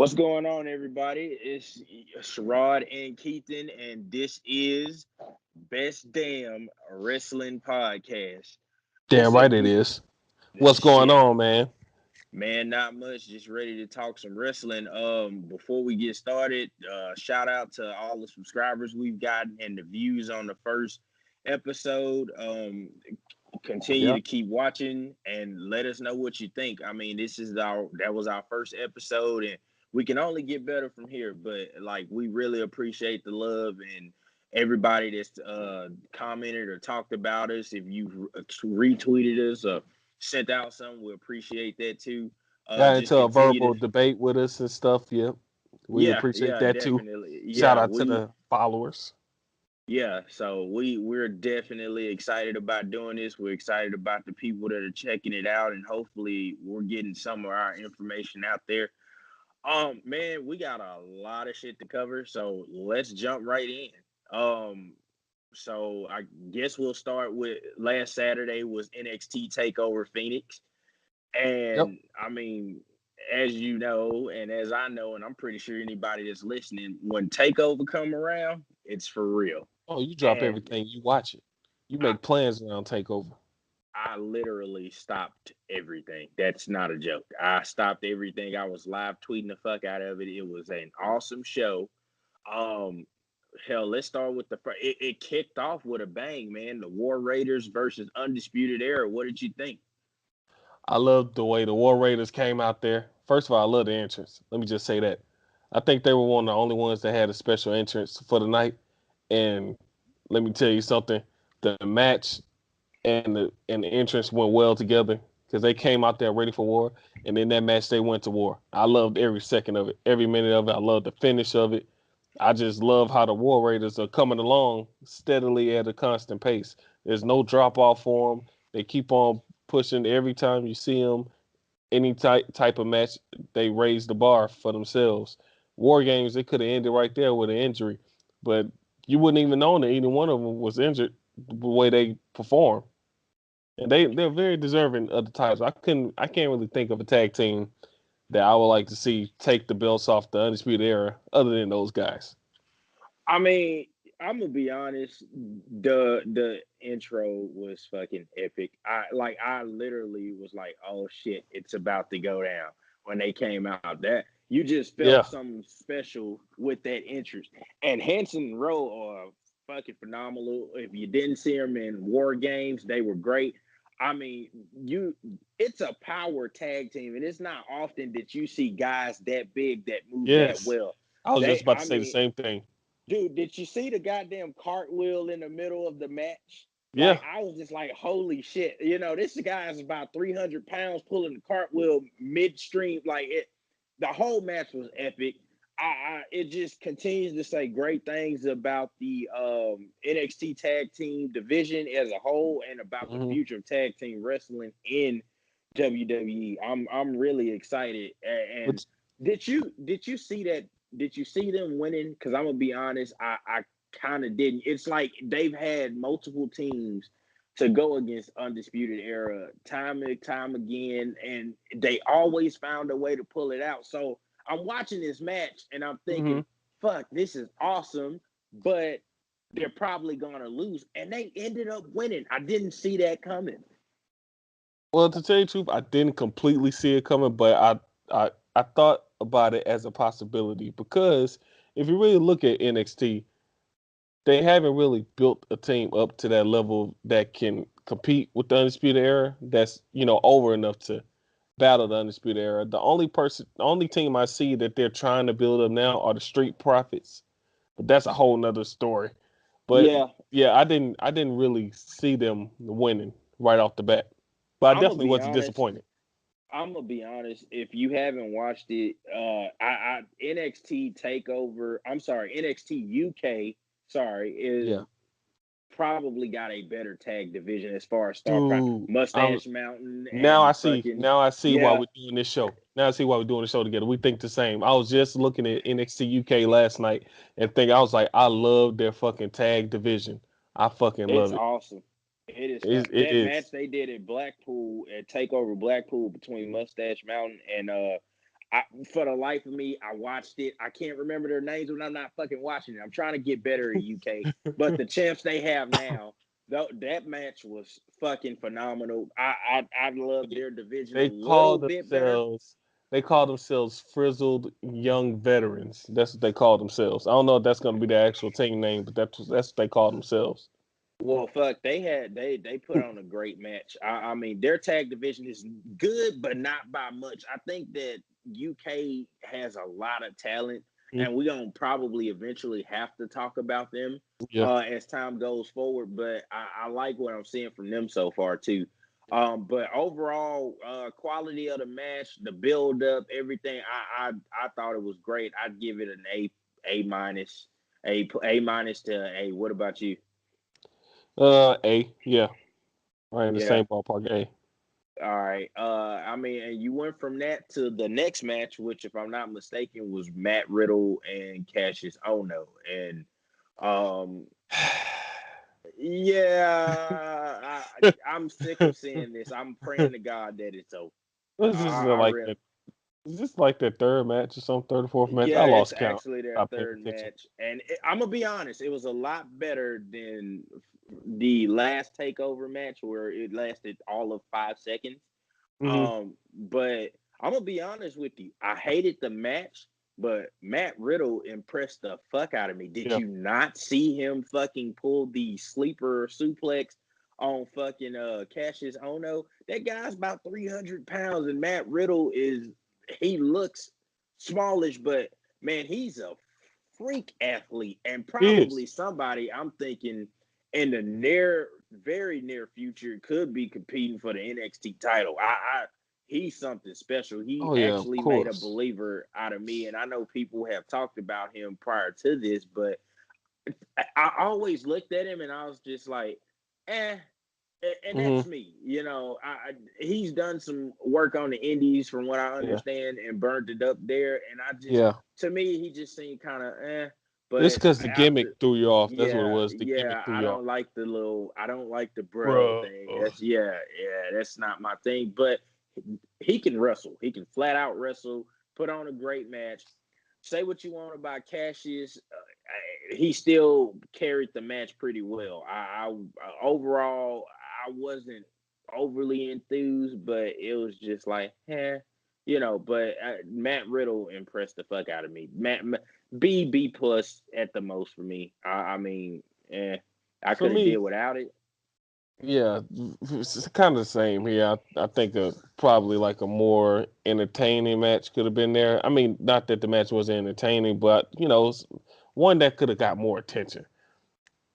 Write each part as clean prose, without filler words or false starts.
What's going on, everybody? It's Sherrod and Keaton, and this is Best Damn Wrestling Podcast. Damn right Listen, it we is. What's going shit, on, man? man, not much. Just ready to talk some wrestling. Before we get started, shout out to all the subscribers we've gotten and the views on the first episode. Continue Yeah. to keep watching and let us know what you think. I mean, that was our first episode, and we can only get better from here. But like, we really appreciate the love and everybody that's commented or talked about us. If you retweeted us or sent out something, we appreciate that too. Got Just into a continue verbal to, debate with us and stuff. Yeah. We yeah, appreciate yeah, that too. definitely, Shout yeah. out to the followers. Yeah, so we're definitely excited about doing this. We're excited about the people that are checking it out, and hopefully we're getting some of our information out there. Man, we got a lot of shit to cover, so let's jump right in. So I guess we'll start with last Saturday was NXT Takeover Phoenix, Yep. and I mean, as you know, and as I know, and I'm pretty sure anybody that's listening, when Takeover come around, it's for real. Oh, you drop And everything, you watch it. You I, make plans around takeover. I literally stopped everything. That's not a joke. I stopped everything. I was live tweeting the fuck out of it. It was an awesome show. Um, Hell, let's start with it kicked off with a bang, man. The War Raiders versus Undisputed Era. What did you think? I love the way the War Raiders came out there. First of all, I love the entrance. Let me just say that. I think they were one of the only ones that had a special entrance for the night. And let me tell you something. The match and the entrance went well together because they came out there ready for war, and in that match they went to war. I loved every second of it, every minute of it. I loved the finish of it. I just love how the War Raiders are coming along steadily at a constant pace. There's no drop off for them. They keep on pushing every time you see them. Any type of match, they raise the bar for themselves. War games, they could have ended right there with an injury, but you wouldn't even know that either one of them was injured the way they perform. And they're very deserving of the titles. I can't really think of a tag team that I would like to see take the belts off the Undisputed Era other than those guys. I mean, I'm gonna be honest. The intro was fucking epic. I literally was like, oh shit, it's about to go down when they came out. That you just felt Yeah. something special with that interest. And Hanson Rowe are fucking phenomenal. If you didn't see them in War Games, they were great. I mean, it's a power tag team, and it's not often that you see guys that big that move that Yes. well. I was just They, about to I say the mean, same thing. dude, did you see the goddamn cartwheel in the middle of the match? Yeah. Like, I was just like, holy shit. You know, this guy is about 300 pounds pulling the cartwheel midstream. Like, the whole match was epic. It just continues to say great things about the NXT tag team division as a whole and about the Hmm. future of tag team wrestling in WWE. I'm really excited. And But did you see that? Did you see them winning? Because I'm gonna be honest, I kind of didn't. It's like they've had multiple teams to go against Undisputed Era time and time again, and they always found a way to pull it out. So I'm watching this match and I'm thinking, mhm. fuck, this is awesome, but they're probably gonna lose. And they ended up winning. I didn't see that coming. Well, to tell you the truth, I didn't completely see it coming, but I thought about it as a possibility because if you really look at NXT, they haven't really built a team up to that level that can compete with the Undisputed Era. That's over enough to battle the Undisputed Era. The only team I see that they're trying to build up now are the Street Profits, but that's a whole nother story. But Yeah, yeah, I didn't really see them winning right off the bat, but I I'm gonna definitely be wasn't honest. disappointed. I'm gonna be honest. If you haven't watched it, NXT Takeover. I'm sorry, NXT UK. Sorry, is Yeah, probably got a better tag division as far as star power. dude. Mustache Mountain Now I and see. fucking Now I see why yeah. we're doing this show. Now I see why we're doing the show together. We think the same. I was just looking at NXT UK last night and think I was like, I love their fucking tag division. I fucking It's love it. awesome. It is fun. It That match is. they did at Blackpool at Takeover Blackpool between Mustache Mountain and for the life of me, I watched it. I can't remember their names when I'm not fucking watching it. I'm trying to get better at UK, but the champs they have now, though, that match was fucking phenomenal. I love their division a They call little bit better. themselves frizzled young veterans. That's what they call themselves. I don't know if that's going to be the actual team name, but that's what they call themselves. Well, fuck, they put on a great match. I mean, their tag division is good, but not by much. I think that UK has a lot of talent, Mm, and we're gonna probably eventually have to talk about them yeah. as time goes forward. But I like what I'm seeing from them so far too. But overall, quality of the match, the build up, everything, I thought it was great. I'd give it an A minus, A minus to A. What about you? A. Yeah. Right in the Yeah. same ballpark. A. All right. I mean, and you went from that to the next match, which, if I'm not mistaken, was Matt Riddle and Cassius Ono. And um, yeah, I'm sick of seeing this. I'm praying to God that it's over. This is I like really, that. Is this like that third match or something? Third or fourth match? I yeah, it's lost count. actually their Stop paying third attention. match, and I'm gonna be honest, it was a lot better than the last takeover match where it lasted all of 5 seconds. Hmm. But I'm gonna be honest with you. I hated the match, but Matt Riddle impressed the fuck out of me. Did Yeah. you not see him fucking pull the sleeper suplex on fucking Cassius Ono? That guy's about 300 pounds, and Matt Riddle he looks smallish, but man, he's a freak athlete and He is. probably somebody I'm thinking in the very near future could be competing for the NXT title. He's something special. He Oh yeah, of actually made a course. believer out of me, and I know people have talked about him prior to this, but I always looked at him and I was just like, eh. And Hmm. that's me, he's done some work on the indies from what I Yeah. understand and burned it up there. And Yeah. to me, he just seemed kind of It's but because the gimmick after, threw you off. That's what it yeah, was. The gimmick yeah, threw you off. I don't like the bro Bro. thing. That's not my thing. But he can wrestle. He can flat out wrestle, put on a great match. Say what you want about Cassius, he still carried the match pretty well. Overall, I wasn't overly enthused, but it was just like, But Matt Riddle impressed the fuck out of me. B plus at the most for me. I mean, I For could have did me, without it. yeah, it's kind of the same here. I think probably like a more entertaining match could have been there. I mean, not that the match was entertaining, but it's one that could have got more attention.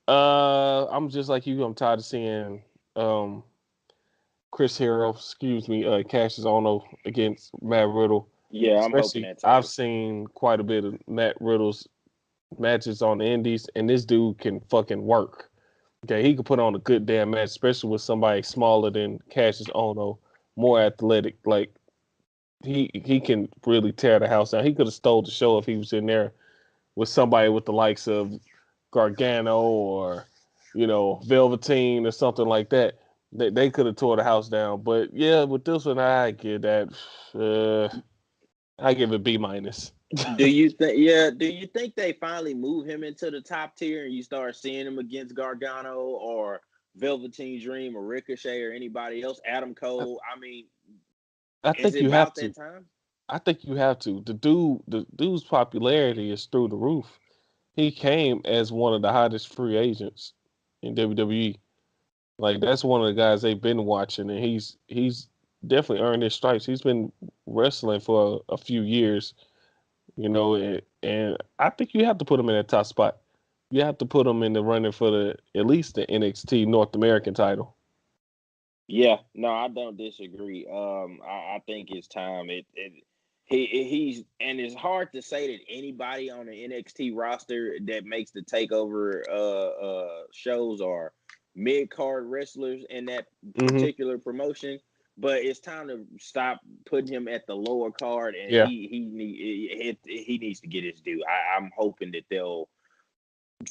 I'm just like you. I'm tired of seeing um Chris Hero, Cassius Ohno against Matt Riddle. Yeah, I'm hoping Especially, that's I've over. seen quite a bit of Matt Riddle's matches on the Indies, and this dude can fucking work. Okay, he could put on a good damn match, especially with somebody smaller than Cassius Ohno, more athletic. Like he can really tear the house down. He could have stole the show if he was in there with somebody with the likes of Gargano or Velveteen or something like that. They could have tore the house down. But yeah, with this one, I give that. I give it B minus. Do you think? Yeah. Do you think they finally move him into the top tier and you start seeing him against Gargano or Velveteen Dream or Ricochet or anybody else? Adam I, Cole. I mean, I is think it you have about to. that time? I think you have to. The dude's popularity is through the roof. He came as one of the hottest free agents in WWE. Like that's one of the guys they've been watching, and he's definitely earned his stripes. He's been wrestling for a few years, and I think you have to put him in that top spot. You have to put him in the running for at least the NXT North American title. Yeah. No, I don't disagree. I think it's time. He's and it's hard to say that anybody on the NXT roster that makes the takeover shows are mid card wrestlers in that Hmm. particular promotion. But it's time to stop putting him at the lower card, and Yeah, he needs to get his due. I'm hoping that they'll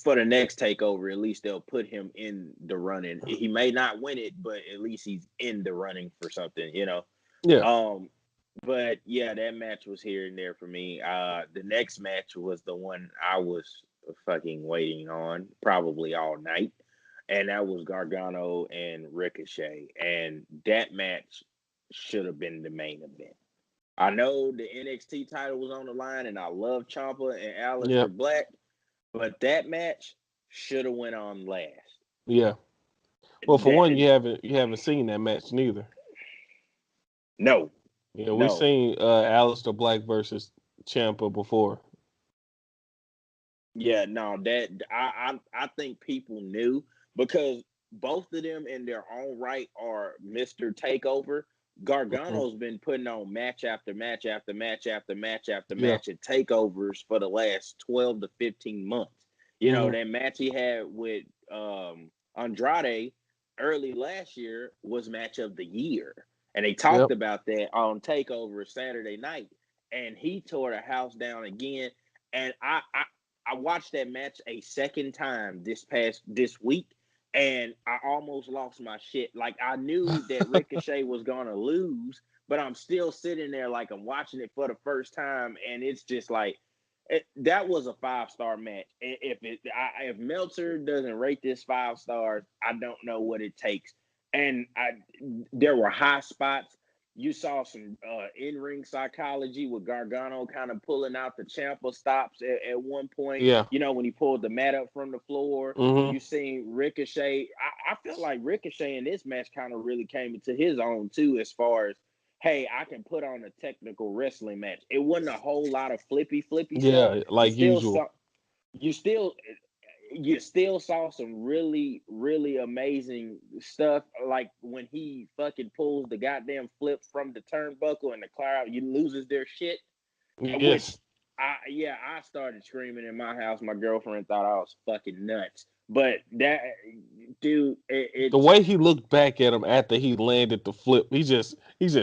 for the next takeover, at least they'll put him in the running. He may not win it, but at least he's in the running for something. yeah. Um, But yeah, that match was here and there for me. The next match was the one I was fucking waiting on probably all night, and that was Gargano and Ricochet, and that match should have been the main event. I know the NXT title was on the line, and I love Ciampa and Yeah, Aleister Black, but that match should have went on last. yeah. Well, for one, That you haven't seen that match neither. no, Yeah, we no. seen Aleister Black versus Champa before. Yeah, no, that I think people knew because both of them in their own right are Mr. Takeover. Hmm. Gargano's been putting on match after match after match after match after Yeah. match at takeovers for the last 12 to 15 months. You know, Hmm. that match he had with Andrade early last year was match of the year. And they talked Yep. about that on Takeover Saturday night. And he tore the house down again. And I watched that match a second time this week, and I almost lost my shit. Like I knew that Ricochet was gonna lose, but I'm still sitting there like I'm watching it for the first time, and it's just like that was a 5-star match. If Meltzer doesn't rate this 5 stars, I don't know what it takes. And there were high spots. You saw some in-ring psychology with Gargano kind of pulling out the Ciampa stops at one point. Yeah. You know, when he pulled the mat up from the floor. Hmm. You seen Ricochet. I feel like Ricochet in this match kind of really came into his own too, as far as hey, I can put on a technical wrestling match. It wasn't a whole lot of flippy stuff. Yeah, You like still usual. saw you still you still saw some really amazing stuff, like when he fucking pulls the goddamn flip from the turnbuckle and the crowd you loses their shit, which Yes. I started screaming in my house. My girlfriend thought I was fucking nuts, but that dude, The it's way he looked back at him after he landed the flip, he just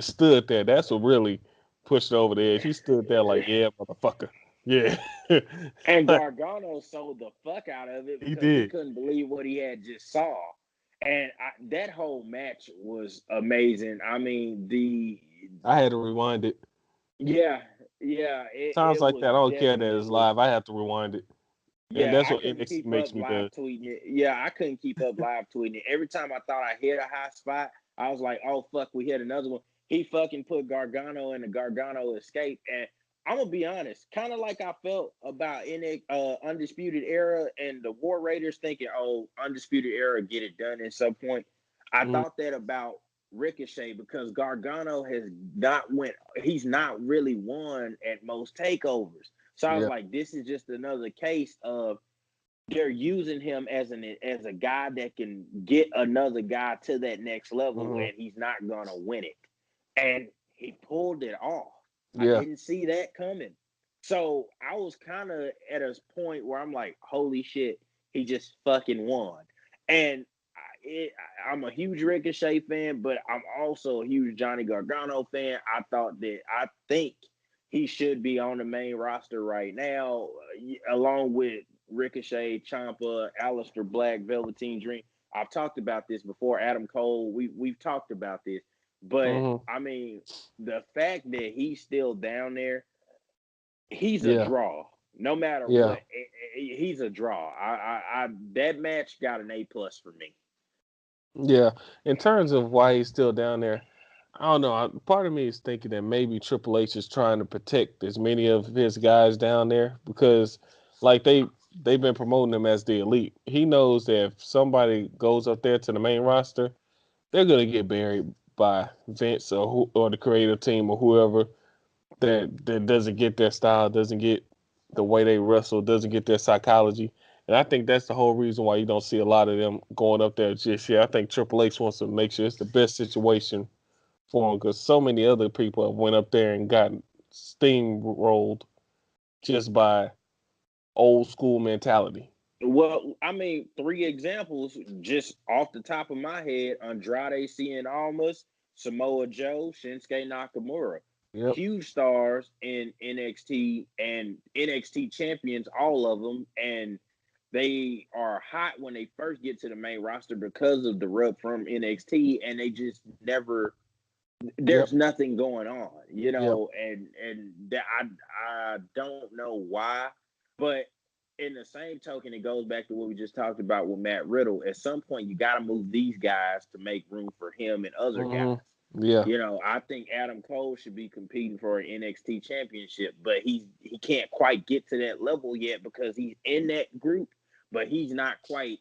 stood there. That's what really pushed it over the edge. He stood there like, yeah, motherfucker. Yeah. and Gargano sold the fuck out of it He because he did. couldn't believe what he had just saw. And that whole match was amazing. I mean, I had to rewind it. yeah, yeah, Times it like was that, I don't care that it's definitely. live. I have to rewind it. And Yeah, that's I what couldn't NXT keep up makes me live do. tweeting it. Yeah, I couldn't keep up live tweeting it. Every time I thought I hit a high spot, I was like, "Oh fuck, we hit another one." He fucking put Gargano in the Gargano escape, and I'm gonna be honest, kind of like I felt about in Undisputed Era and the War Raiders, thinking, "Oh, Undisputed Era get it done at some point." I Hmm. thought that about Ricochet because Gargano has not went. He's not really won at most takeovers. So I was Yeah. like, this is just another case of they're using him as a guy that can get another guy to that next level, Hmm. and he's not gonna win it. And he pulled it off. I Yeah. didn't see that coming. So I was kind of at a point where I'm like, holy shit, he just fucking won. And I'm a huge Ricochet fan, but I'm also a huge Johnny Gargano fan. I think he should be on the main roster right now, along with Ricochet, Ciampa, Aleister Black, Velveteen Dream. I've talked about this before. Adam Cole, we've talked about this, but Hmm. I mean, the fact that he's still down there, he's a Yeah. draw. No matter Yeah. what, he's a draw. That match got an A+ for me. Yeah. In terms of why he's still down there, I don't know. Part of me is thinking that maybe Triple H is trying to protect as many of his guys down there because, like they've been promoting him as the elite. He knows that if somebody goes up there to the main roster, they're gonna get buried by Vince or the creative team or whoever that doesn't get their style, doesn't get the way they wrestle, doesn't get their psychology. And I think that's the whole reason why you don't see a lot of them going up there just yet. I think Triple H wants to make sure it's the best situation for him because so many other people have went up there and gotten steamrolled just by old school mentality. Well, I mean, three examples just off the top of my head: Andrade Cien Almas, Samoa Joe, Shinsuke Nakamura. Yep. Huge stars in NXT and NXT champions, all of them, and they are hot when they first get to the main roster because of the rub from NXT, and they just never Yep. there's nothing going on, Yep. and that I don't know why, but in the same token, it goes back to what we just talked about with Matt Riddle. At some point, you got to move these guys to make room for him and other guys. Yeah. I think Adam Cole should be competing for an NXT championship, but he can't quite get to that level yet because he's in that group, but he's not quite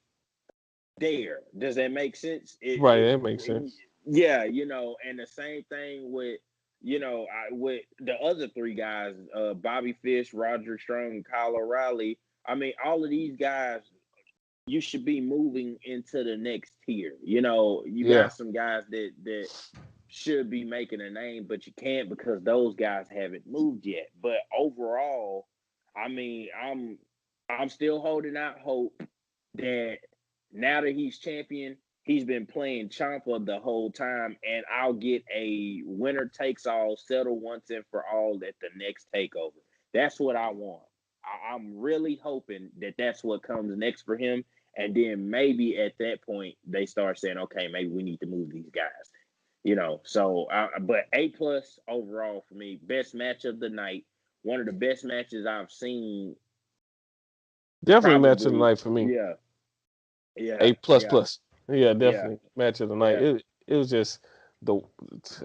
there. Does that make sense? Right. That makes sense. Yeah, and the same thing with with the other three guys, Bobby Fish, Roderick Strong, and Kyle O'Reilly. I mean, all of these guys, you should be moving into the next tier. You Yeah. got some guys that should be making a name, but you can't because those guys haven't moved yet. But overall, I mean, I'm still holding out hope that now that he's champion, he's been playing Champa the whole time, and I'll get a winner takes all, settle once and for all at the next takeover. That's what I want. I'm really hoping that that's what comes next for him, and then maybe at that point they start saying, okay, maybe we need to move these guys. So but A+ overall for me, best match of the night, one of the best matches I've seen. Definitely match of the Probably, night for me. yeah, yeah, A plus yeah, plus. Yeah, yeah, definitely match of the night. yeah, It was just the.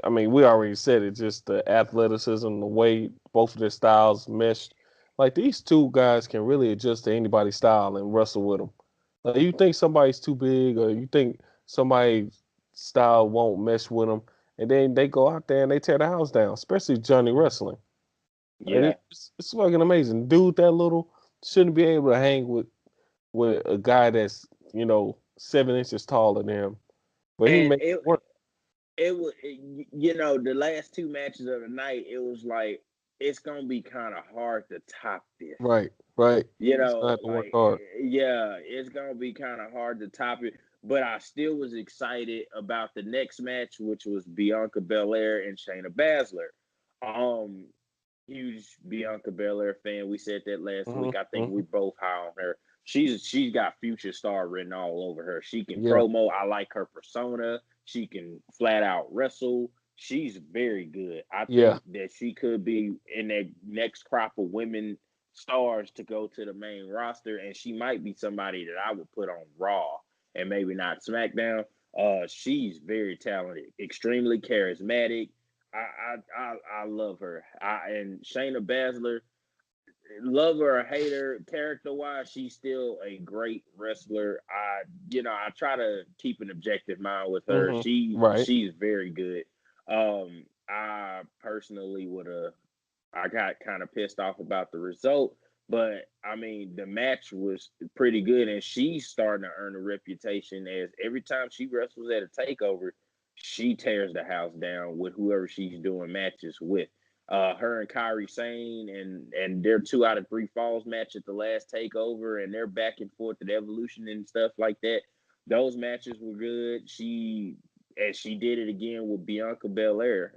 I mean, we already said it. Just the athleticism, the way both of their styles meshed. Like these two guys can really adjust to anybody's style and wrestle with them. Like you think somebody's too big, or you think somebody's style won't mesh with them, and then they go out there and they tear the house down. Especially Johnny Wrestling. Like yeah. it's fucking amazing. Dude, that little shouldn't be able to hang with a guy that's 7 inches taller than him, but he And makes it work. it was the last two matches of the night. It was like it's gonna be kind of hard to top this. Right, right. He's gonna have to work Like, hard. yeah, it's gonna be kind of hard to top it. But I still was excited about the next match, which was Bianca Belair and Shayna Baszler. Um, Huge Bianca Belair fan. We said that last Hmm. week. I think we Hmm. both high on her. She's got future star written all over her. She can Yeah, promo. I like her persona. She can flat out wrestle. She's very good. I yeah. think that she could be in that next crop of women stars to go to the main roster, and she might be somebody that I would put on Raw and maybe not SmackDown. She's very talented, extremely charismatic. I love her. And Shayna Baszler, love her or hate her, character wise, she's still a great wrestler. I try to keep an objective mind with her. Hmm. Right. She's very good. I personally would have. I got kind of pissed off about the result, but I mean the match was pretty good, and she's starting to earn a reputation as every time she wrestles at a takeover, she tears the house down with whoever she's doing matches with. Her and Kyrie Sane and their 2 out of 3 falls match at the last takeover, and they're back and forth at Evolution and stuff like that. Those matches were good. She did it again with Bianca Belair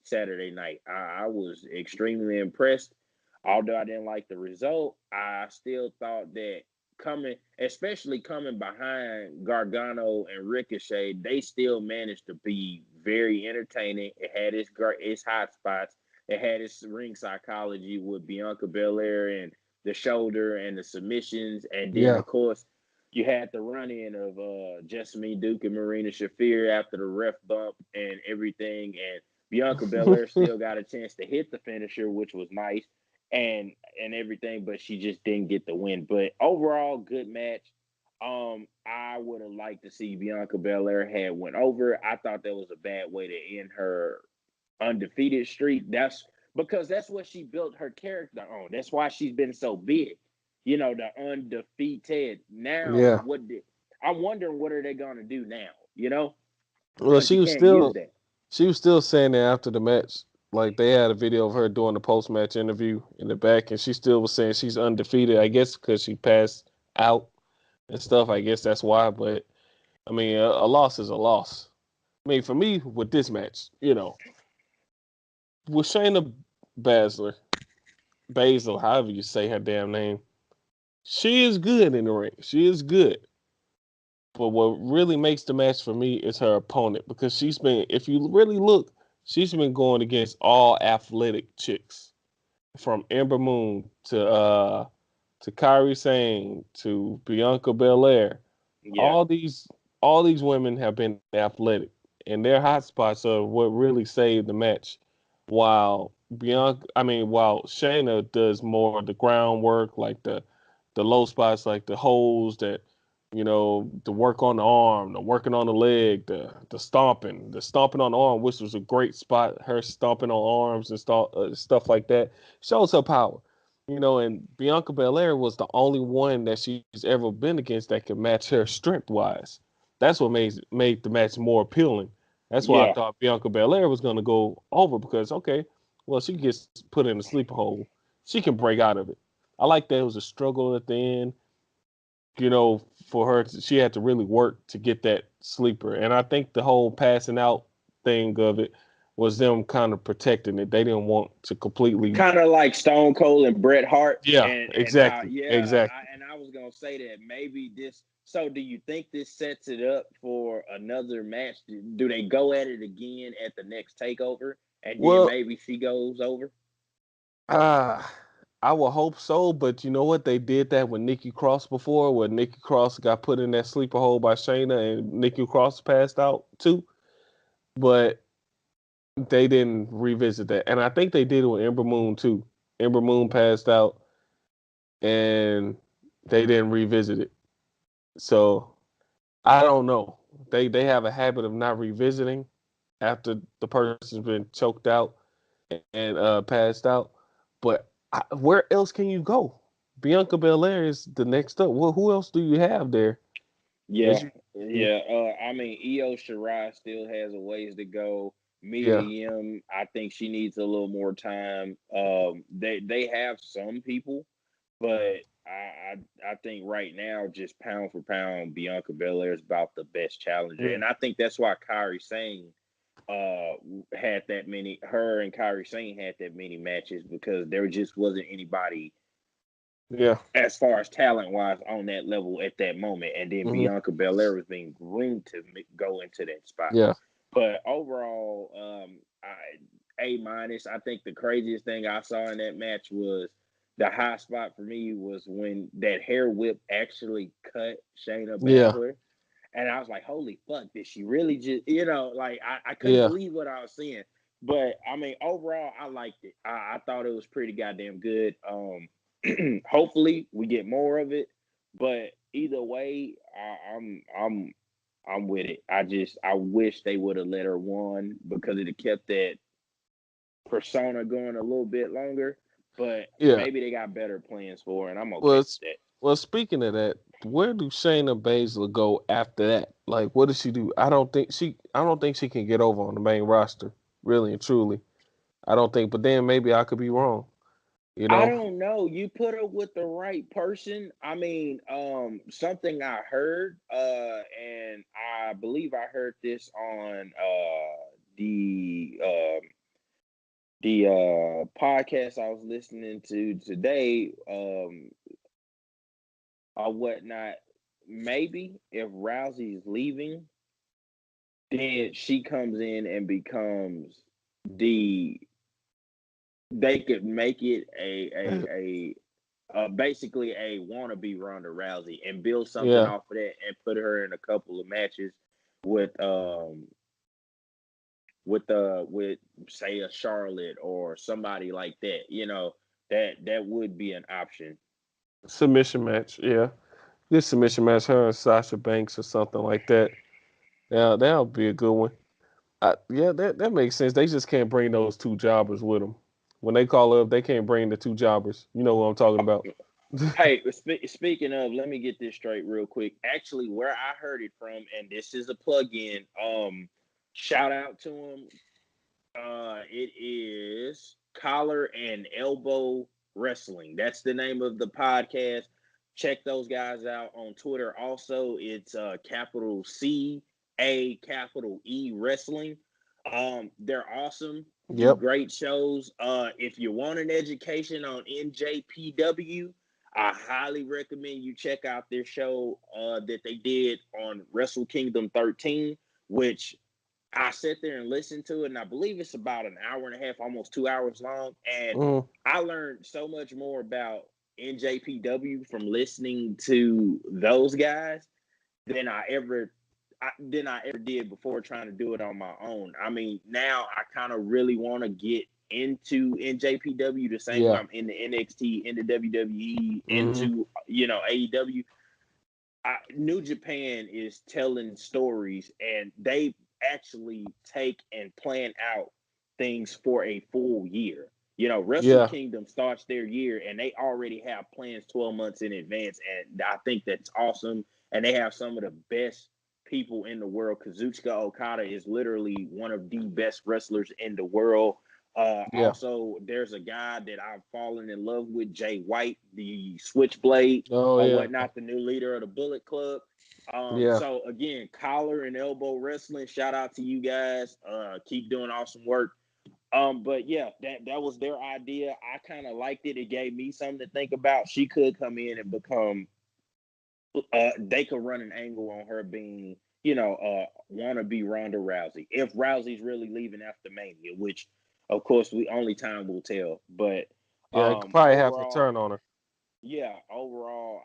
Saturday night. I was extremely impressed. Although I didn't like the result, I still thought that especially coming behind Gargano and Ricochet, they still managed to be very entertaining. It had its hot spots. It had its ring psychology with Bianca Belair and the shoulder and the submissions, and then Yeah. of course you had the run in of Jessamine Duke and Marina Shafir after the ref bump and everything, and Bianca Belair still got a chance to hit the finisher, which was nice, and everything, but she just didn't get the win. But overall, good match. I would have liked to see Bianca Belair had went over. I thought that was a bad way to end her undefeated streak. That's because that's what she built her character on. That's why she's been so big. The undefeated. Now, Yeah. I'm wondering what are they gonna do now? Well, Because you can't use that. she was still saying that after the match. Like they had a video of her doing the post match interview in the back, and she still was saying she's undefeated. I guess because she passed out and stuff. I guess that's why. But I mean, a loss is a loss. I mean, for me with this match, with Shayna Baszler, Basil, however you say her damn name, she is good in the ring. She is good. But what really makes the match for me is her opponent because she's been, if you really look, she's been going against all athletic chicks from Ember Moon to Kairi Sane to Bianca Belair. Yeah, All these all these women have been athletic, and their hot spots are what really saved the match. While Shayna does more of the groundwork, like the low spots, like the holds that the work on the arm, the working on the leg, the stomping on the arm, which was a great spot. Her stomping on arms and stuff like that shows her power. And Bianca Belair was the only one that she's ever been against that could match her strength wise. That's what made the match more appealing. That's why I yeah, thought Bianca Belair was going to go over because okay, well she gets put in a sleeper hole, she can break out of it. I like that it was a struggle at the end. For her, she had to really work to get that sleeper, and I think the whole passing out thing of it was them kind of protecting it. They didn't want to completely. kind of like Stone Cold and Bret Hart, Yeah, and how exactly, yeah, exactly. I was gonna say that maybe this. So, do you think this sets it up for another match? Do they go at it again at the next takeover, and then Well, maybe she goes over? uh, I would hope so, but you know what? They did that with Nikki Cross before, where Nikki Cross got put in that sleeper hole by Shayna, and Nikki Cross passed out too. But they didn't revisit that, and I think they did it with Ember Moon too. Ember Moon passed out, and they didn't revisit it. So I don't know. They have a habit of not revisiting after the person's been choked out and passed out. But where else can you go? Bianca Belair is the next up. Well, who else do you have there? Yeah, As you, yeah. I mean, Io Shirai still has a ways to go. yeah, Medium, I think she needs a little more time. They have some people, but I think right now, just pound for pound, Bianca Belair is about the best challenger, yeah, and I think that's why Kairi Sane had that many. Her and Kairi Sane had that many matches because there just wasn't anybody yeah, as far as talent wise on that level at that moment. And then hmm Bianca Belair was being groomed to go into that spot. yeah, But overall, A minus. I think the craziest thing I saw in that match was the high spot for me was when that hair whip actually cut Shayna yeah, Baszler. And I was like, holy fuck, did she really just, like I couldn't yeah, believe what I was seeing. But I mean, overall, I liked it. I thought it was pretty goddamn good. Hopefully we get more of it. But either way, I'm with it. I wish they would have let her won because it kept that persona going a little bit longer. But yeah. maybe they got better plans for her, and I'm Well, okay with that. well. Speaking of that, where do Shayna Baszler go after that? Like, what does she do? I don't think she can get over on the main roster, really and truly. I don't think. But then maybe I could be wrong. You I know? don't know. You put her with the right person. I mean, something I heard, and I believe I heard this on the podcast I was listening to today, or whatnot. Maybe if Rousey's leaving, then she comes in and becomes the. They could make it basically a wannabe Ronda Rousey and build something Yeah, off of that and put her in a couple of matches with with say a Charlotte or somebody like that. That would be an option. submission match. Yeah, this submission match, her and Sasha Banks or something like that. Yeah, that'll be a good one. Yeah, that makes sense. They just can't bring those two jobbers with them. When they call up, they can't bring the two jobbers. You know what I'm talking about? Hey, speaking of, let me get this straight real quick. Actually, where I heard it from, and this is a plug-in. Shout out to him. It is Collar and Elbow Wrestling. That's the name of the podcast. Check those guys out on Twitter. Also, it's capital C, capital E Wrestling. They're awesome. Do Yep. great shows. If you want an education on NJPW, I highly recommend you check out their show that they did on Wrestle Kingdom 13, which I sit there and listen to it, and I believe it's about an hour and a half, almost 2 hours long. And Mm, I learned so much more about NJPW from listening to those guys than I ever did before trying to do it on my own. I mean, now I kind of really want to get into NJPW the same way yeah. I'm into NXT, into WWE, Hmm. into AEW. New Japan is telling stories, and they actually take and plan out things for a full year. Wrestle Yeah. Kingdom starts their year, and they already have plans 12 months in advance, and I think that's awesome. And they have some of the best people in the world. Kazuchika Okada is literally one of the best wrestlers in the world. Yeah. Also, there's a guy that I've fallen in love with, Jay White, the Switchblade Oh or yeah. whatnot, the new leader of the Bullet Club. Yeah. So again, collar and elbow wrestling. Shout out to you guys. Keep doing awesome work. But yeah, that was their idea. I kind of liked it. It gave me something to think about. She could come in and become. They could run an angle on her being, wannabe Ronda Rousey if Rousey's really leaving after Mania, which, of course, we only time will tell. But Yeah. It could probably have to overall, turn on her. yeah, overall,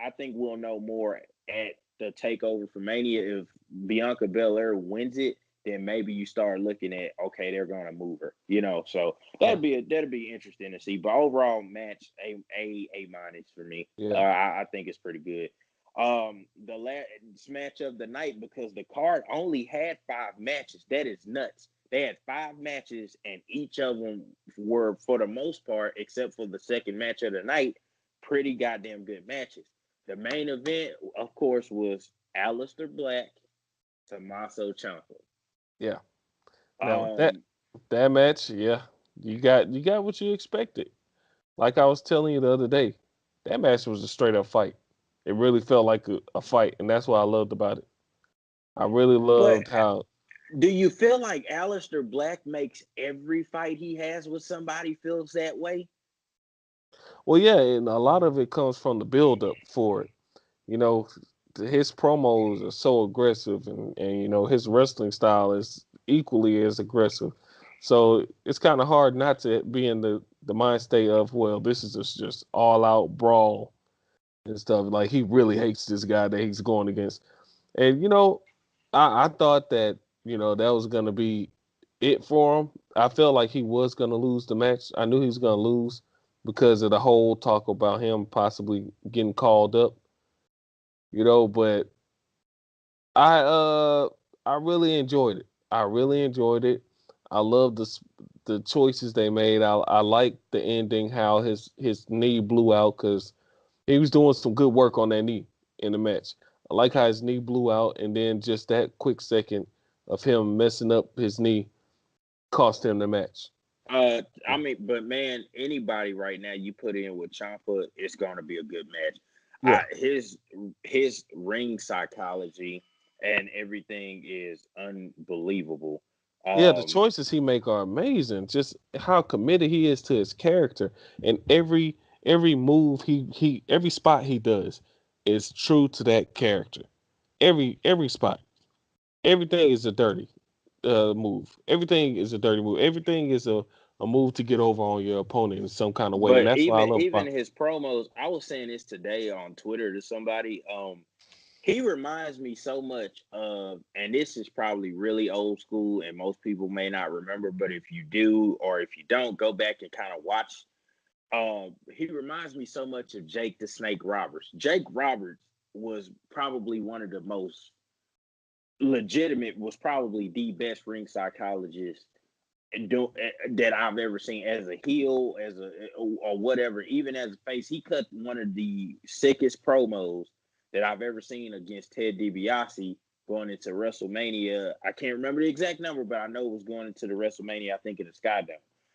I think we'll know more at the takeover for Mania. If Bianca Belair wins it, then maybe you start looking at, okay, they're gonna move her, So Yeah. that'd be interesting to see. But overall, match a minus for me. Yeah. I think it's pretty good. The last match of the night, because the card only had 5 matches. That is nuts. They had 5 matches, and each of them were, for the most part, except for the second match of the night, pretty goddamn good matches. The main event, of course, was Aleister Black, Tommaso Ciampa. Yeah. Now that Um, that match, yeah, you got what you expected. Like I was telling you the other day, that match was a straight up fight. It really felt like a fight, and that's what I loved about it. I really but loved how. do you feel like Aleister Black makes every fight he has with somebody feels that way? Well, yeah, and a lot of it comes from the build up for it. You know, his promos are so aggressive, and his wrestling style is equally as aggressive. So it's kind of hard not to be in the mind state of, well, this is just all out brawl and stuff. Like he really hates this guy that he's going against. And I thought that that was gonna be it for him. I felt like he was gonna lose the match. I knew he was gonna lose because of the whole talk about him possibly getting called up. But I uh I really enjoyed it. I really enjoyed it. I love the choices they made. I like the ending, how his knee blew out because he was doing some good work on that knee in the match. I like how his knee blew out, and then just that quick second of him messing up his knee cost him the match. I mean, but man, anybody right now you put in with Ciampa, it's going to be a good match. Yeah, His ring psychology and everything is unbelievable. yeah. The Um, choices he make are amazing. Just how committed he is to his character, and every move every spot he does is true to that character. Every spot, everything is a dirty move. Everything is a dirty move. Everything is a move to get over on your opponent in some kind of way, and but that's what I even love even about. his promos, I was saying this today on Twitter to somebody. He reminds me so much of, and this is probably really old school, and most people may not remember, but if you do or if you don't, go back and kind of watch. He reminds me so much of Jake the Snake Roberts. Jake Roberts was probably one of the most legitimate, was probably the best ring psychologist that I've ever seen as a heel, as a or whatever. Even as a face, he cut one of the sickest promos that I've ever seen against Ted DiBiase going into WrestleMania. I can't remember the exact number, but I know it was going into the WrestleMania. I think in the Skydome,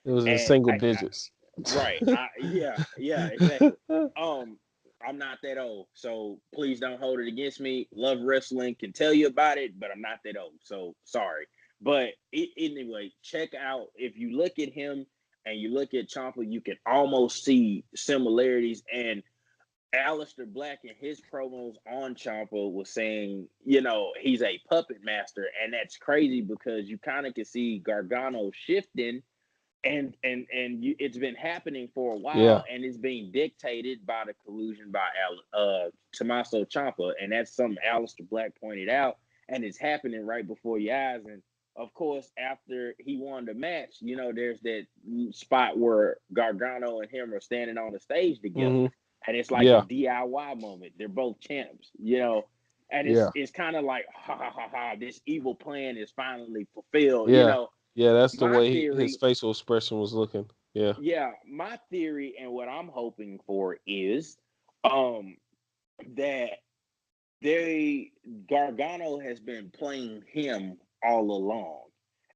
It was in and single digits. right, yeah, exactly. Um, I'm not that old, so please don't hold it against me. Love wrestling, can tell you about it, but I'm not that old, so sorry. But anyway, check out, if you look at him and you look at Ciampa, you can almost see similarities. And Aleister Black in his promos on Ciampa was saying, you know, he's a puppet master, and that's crazy because you kind of can see Gargano shifting, and it's been happening for a while, Yeah. and it's being dictated by the collusion by Tommaso Ciampa, and that's something Aleister Black pointed out, and it's happening right before your eyes. And of course, after he won the match, you know, there's that spot where Gargano and him are standing on the stage together, Hmm. and it's like a Yeah. DIY moment. They're both champs, you know. And it's Yeah. it's kind of like ha ha ha ha. This evil plan is finally fulfilled, you Yeah. know. Yeah. That's the My way his theory, facial expression was looking. Yeah. yeah, my theory and what I'm hoping for is um that they Gargano has been playing him all along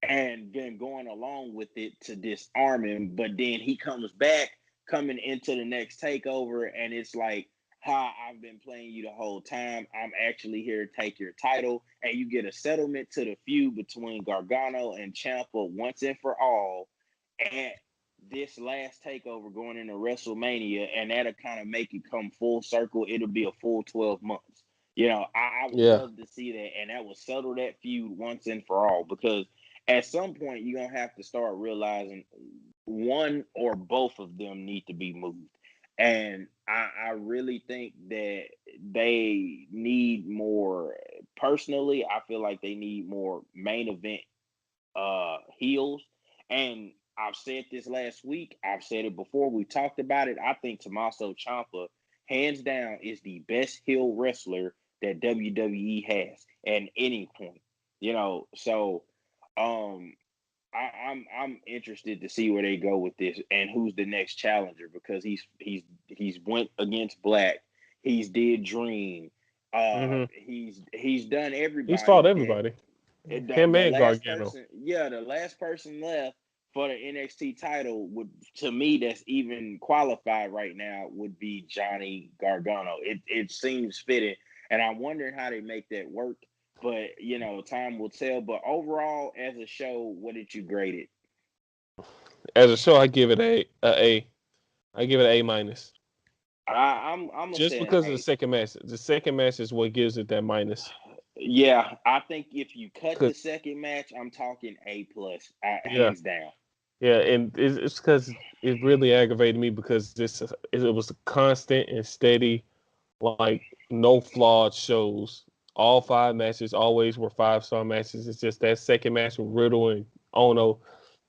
and been going along with it to disarm him, but then he comes back coming into the next takeover, and it's like, "Ha, I've been playing you the whole time. I'm actually here to take your title," and you get a settlement to the feud between Gargano and Ciampa once and for all at this last takeover going into WrestleMania, and that'll kind of make it come full circle. It'll be a full 12 months. You know, I would Yeah. love to see that, and that would settle that feud once and for all. Because at some point, you're gonna have to start realizing one or both of them need to be moved. And I really think that they need more. Personally, I feel like they need more main event heels. And I've said this last week. I've said it before. We talked about it. I think Tommaso Ciampa, hands down, is the best heel wrestler that WWE has at any point. You know, so um, I'm interested to see where they go with this and who's the next challenger because he's went against Black. He's did Dream. Hmm. He's done He's fought everybody that everybody. Him the and last Gargano. person, yeah, the last person left for the NXT title would, to me, that's even qualified right now would be Johnny Gargano. It seems fitting, and I'm wondering how they make that work. But you know, time will tell. But overall, as a show, what did you grade it? As a show, I give it a. I give it A minus. I'm gonna Just say an because of the A. second match. The second match is what gives it that minus. Yeah, I think if you cut the Cause second match, I'm talking A plus, yeah, hands down. yeah, and it's because it really aggravated me because it was a constant and steady, like no flawed shows. All five matches always were 5-star matches. It's just that second match with Riddle and Ono,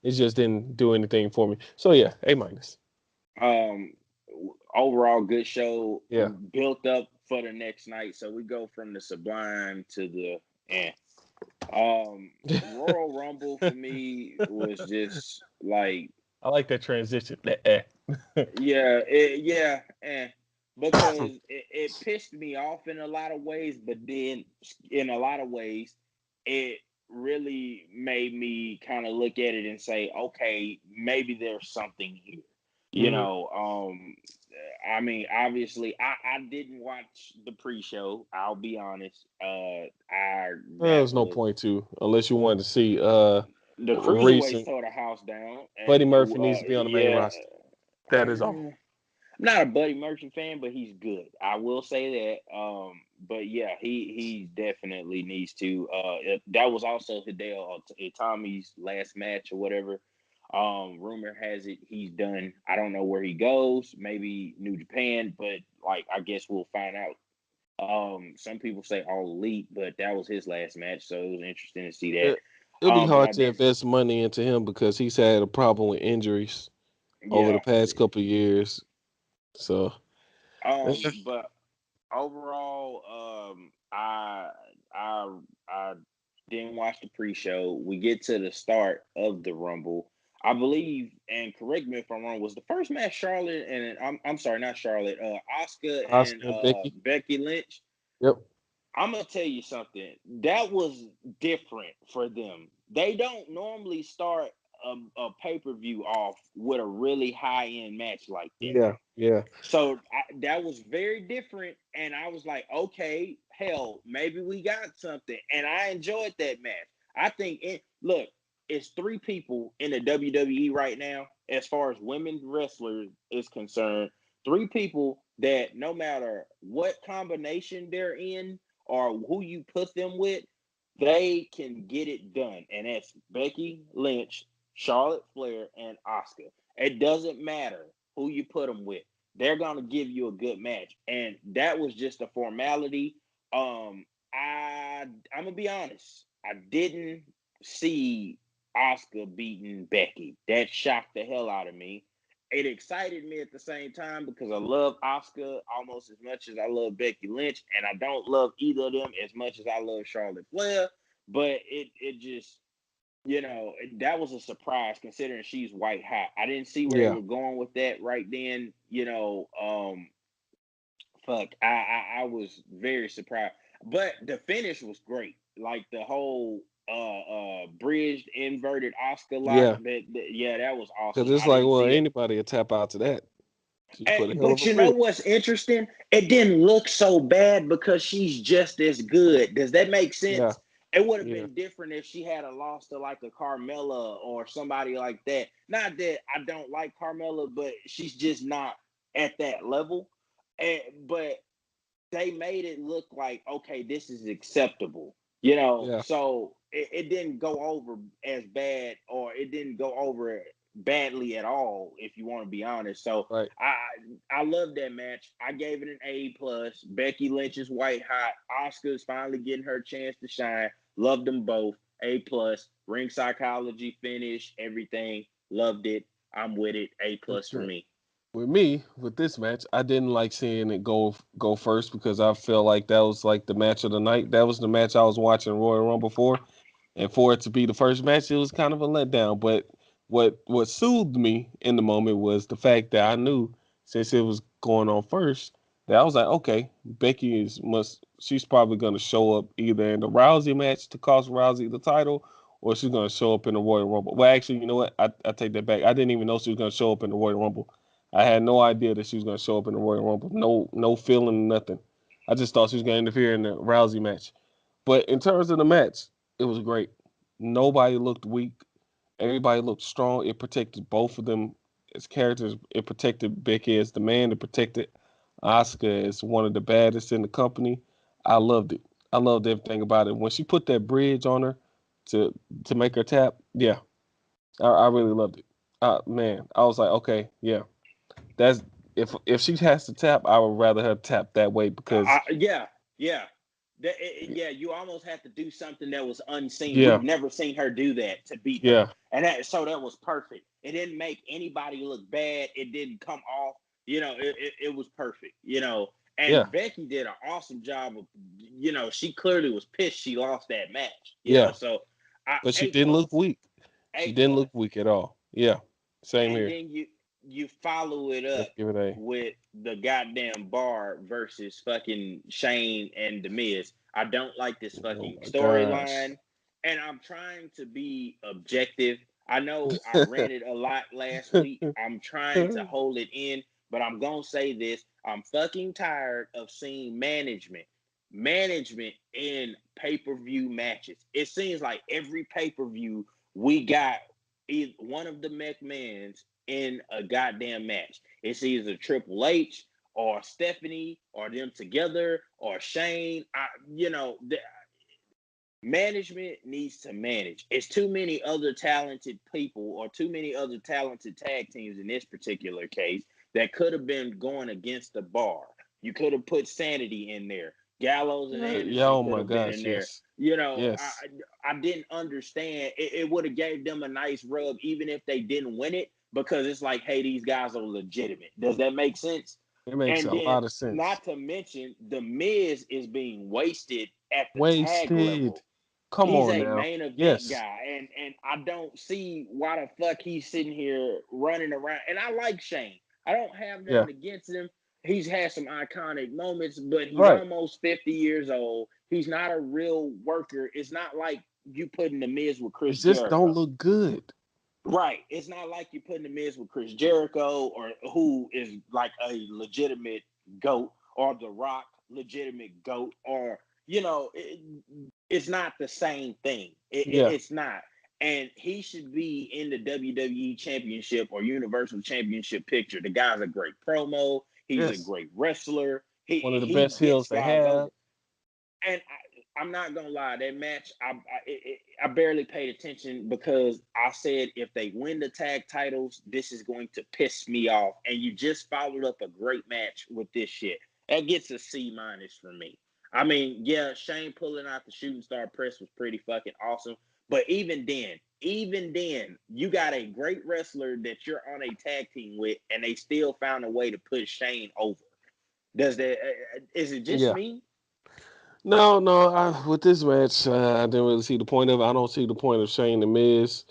it just didn't do anything for me. So yeah, A minus. Um, Overall, good show Yeah. built up for the next night. So we go from the sublime to the eh. Royal Rumble for me was just like, I like that transition. yeah, yeah, because it pissed me off in a lot of ways, but then in a lot of ways, it really made me kind of look at it and say, okay, maybe there's something here. You Hmm. know, I mean, obviously, I didn't watch the pre-show. I'll be honest. I There that was no was point to unless you wanted to see the cruiserweights recent tore the house down, Buddy and Murphy needs to be on the main yeah, roster. That is all. I'm not a Buddy Merchant fan, but he's good. I will say that. But yeah, he definitely needs to. That was also Hideo Itami's last match or whatever. Rumor has it he's done. I don't know where he goes. Maybe New Japan, but like I guess we'll find out. Some people say All Elite, but that was his last match, so it was interesting to see that. It, it'll be But hard I to did, invest money into him because he's had a problem with injuries over the yeah. past couple of years. So But overall, I I didn't watch the pre-show. We get to the start of the Rumble. I believe, and correct me if I'm wrong, was the first match Charlotte and I'm sorry, not Charlotte, Oscar and Oscar and Becky. Becky Lynch. Yep. I'm gonna tell you something. That was different for them. They don't normally start a pay-per-view off with a really high-end match like that. Yeah. Yeah. So that was very different, and I was like, okay, hell, maybe we got something, and I enjoyed that match. I think it. Look, it's three people in the WWE right now, as far as women wrestlers is concerned. Three people that no matter what combination they're in or who you put them with, they can get it done. And that's Becky Lynch, Charlotte Flair, and Asuka. It doesn't matter who you put them with. They're gonna give you a good match. And that was just a formality. I'm gonna be honest. I didn't see Asuka beating Becky. That shocked the hell out of me. It excited me at the same time because I love Asuka almost as much as I love Becky Lynch, and I don't love either of them as much as I love Charlotte Flair. But it just, that was a surprise considering she's white hot. I didn't see where they Yeah, were going with that right then. Fuck, I was very surprised, but the finish was great. Like the whole bridged inverted Oscar lock. yeah. Yeah, that was Because awesome. it's I like, didn't well, see it. anybody would tap out to that. She put a hell of But a you know bridge. what's interesting? It didn't look so bad because she's just as good. Does that make Yeah, sense? It would have yeah, been different if she had a loss to like a Carmella or somebody like that. Not that I don't like Carmella, but she's just not at that level. But they made it look like, okay, this is acceptable, yeah. so it didn't go over as bad, or it didn't go over badly at all, if you want to be honest. So Right. I love that match. I gave it an A+. Becky Lynch is white hot. Oscar's finally getting her chance to shine. Loved them both. A+. Ring psychology, finish, everything. Loved it. I'm with it. A+ for Okay. me. With me, with this match, I didn't like seeing it go first because I felt like that was like the match of the night. That was the match I was watching Royal Rumble for, and for it to be the first match, it was kind of a letdown. But what soothed me in the moment was the fact that I knew since it was going on first that I was like, okay, Becky is must she's probably gonna show up either in the Rousey match to cost Rousey the title, or she's gonna show up in the Royal Rumble. Well, actually, you know what? I take that back. I didn't even know she was gonna show up in the Royal Rumble. I had no idea that she was gonna show up in the Royal Rumble. No feeling, nothing. I just thought she was gonna interfere in the Rousey match. But in terms of the match, it was great. Nobody looked weak. Everybody looked strong. It protected both of them as characters. It protected Becky as the man. It protected Oscar as one of the baddest in the company. I loved it. I loved everything about it. When she put that bridge on her to to make her tap, yeah, I really loved it. Man, I was like, okay, yeah, that's if she has to tap, I would rather her tap that way because Yeah, yeah. Yeah, you almost have to do something that was unseen. yeah, We've never seen her do that to beat her, yeah, and so that was perfect. It didn't make anybody look bad. It didn't come off. It was perfect. yeah, And Becky did an awesome job of. She clearly was pissed she lost that match. yeah. So But she A didn't look plus, weak. She A didn't plus. look weak at all. Yeah, same And here. then you follow it Let's up give it a. with the goddamn bar versus fucking Shane and The Miz. I don't like this Oh fucking my gosh. storyline, and I'm trying to be objective. I know I ranted a lot last week. I'm trying to hold it in, but I'm gonna say this: I'm fucking tired of seeing management in pay-per-view matches. It seems like every pay-per-view we got one of the McMahons in a goddamn match. It's either Triple H or Stephanie or them together or Shane. The management needs to manage. It's too many other talented people or too many other talented tag teams in this particular case that could have been going against the bar. You could have put Sanity in there. Gallows and Yeah. Anderson Oh could my have been in gosh. there. Yes. I Yes. I didn't understand. It would have gave them a nice rub, even if they didn't win it, because it's like, hey, these guys are legitimate. Does that make sense? It makes And a then, lot of sense. not to mention, the Miz is being wasted at the tag Wasted. level. Come He's on a now. main event Yes. guy, and I don't see why the fuck he's sitting here running around. And I like Shane. I don't have Yeah. nothing against him. He's had some iconic moments, but he's Right. almost 50 years old. He's not a real worker. It's not like you putting the Miz with It Chris just don't Jericho. look good. Right. It's not like you're putting the Miz with Chris Jericho, or who is like a legitimate GOAT, or The Rock, legitimate GOAT, or, it's not the same thing. Yeah. It's not. And he should be in the WWE Championship or Universal Championship picture. The guy's a great promo. He's a Yes. great wrestler. One of the He best heels gets they guys over. have. And I'm not gonna lie, that match I barely paid attention because I said if they win the tag titles, this is going to piss me off. And you just followed up a great match with this shit. That gets a C minus for me. I mean, yeah, Shane pulling out the shooting star press was pretty fucking awesome. But even then, you got a great wrestler that you're on a tag team with, and they still found a way to put Shane over. Does that? Is it just Yeah. me? No, no. With this match, I didn't really see the point of it. I don't see the point of Shane and Miz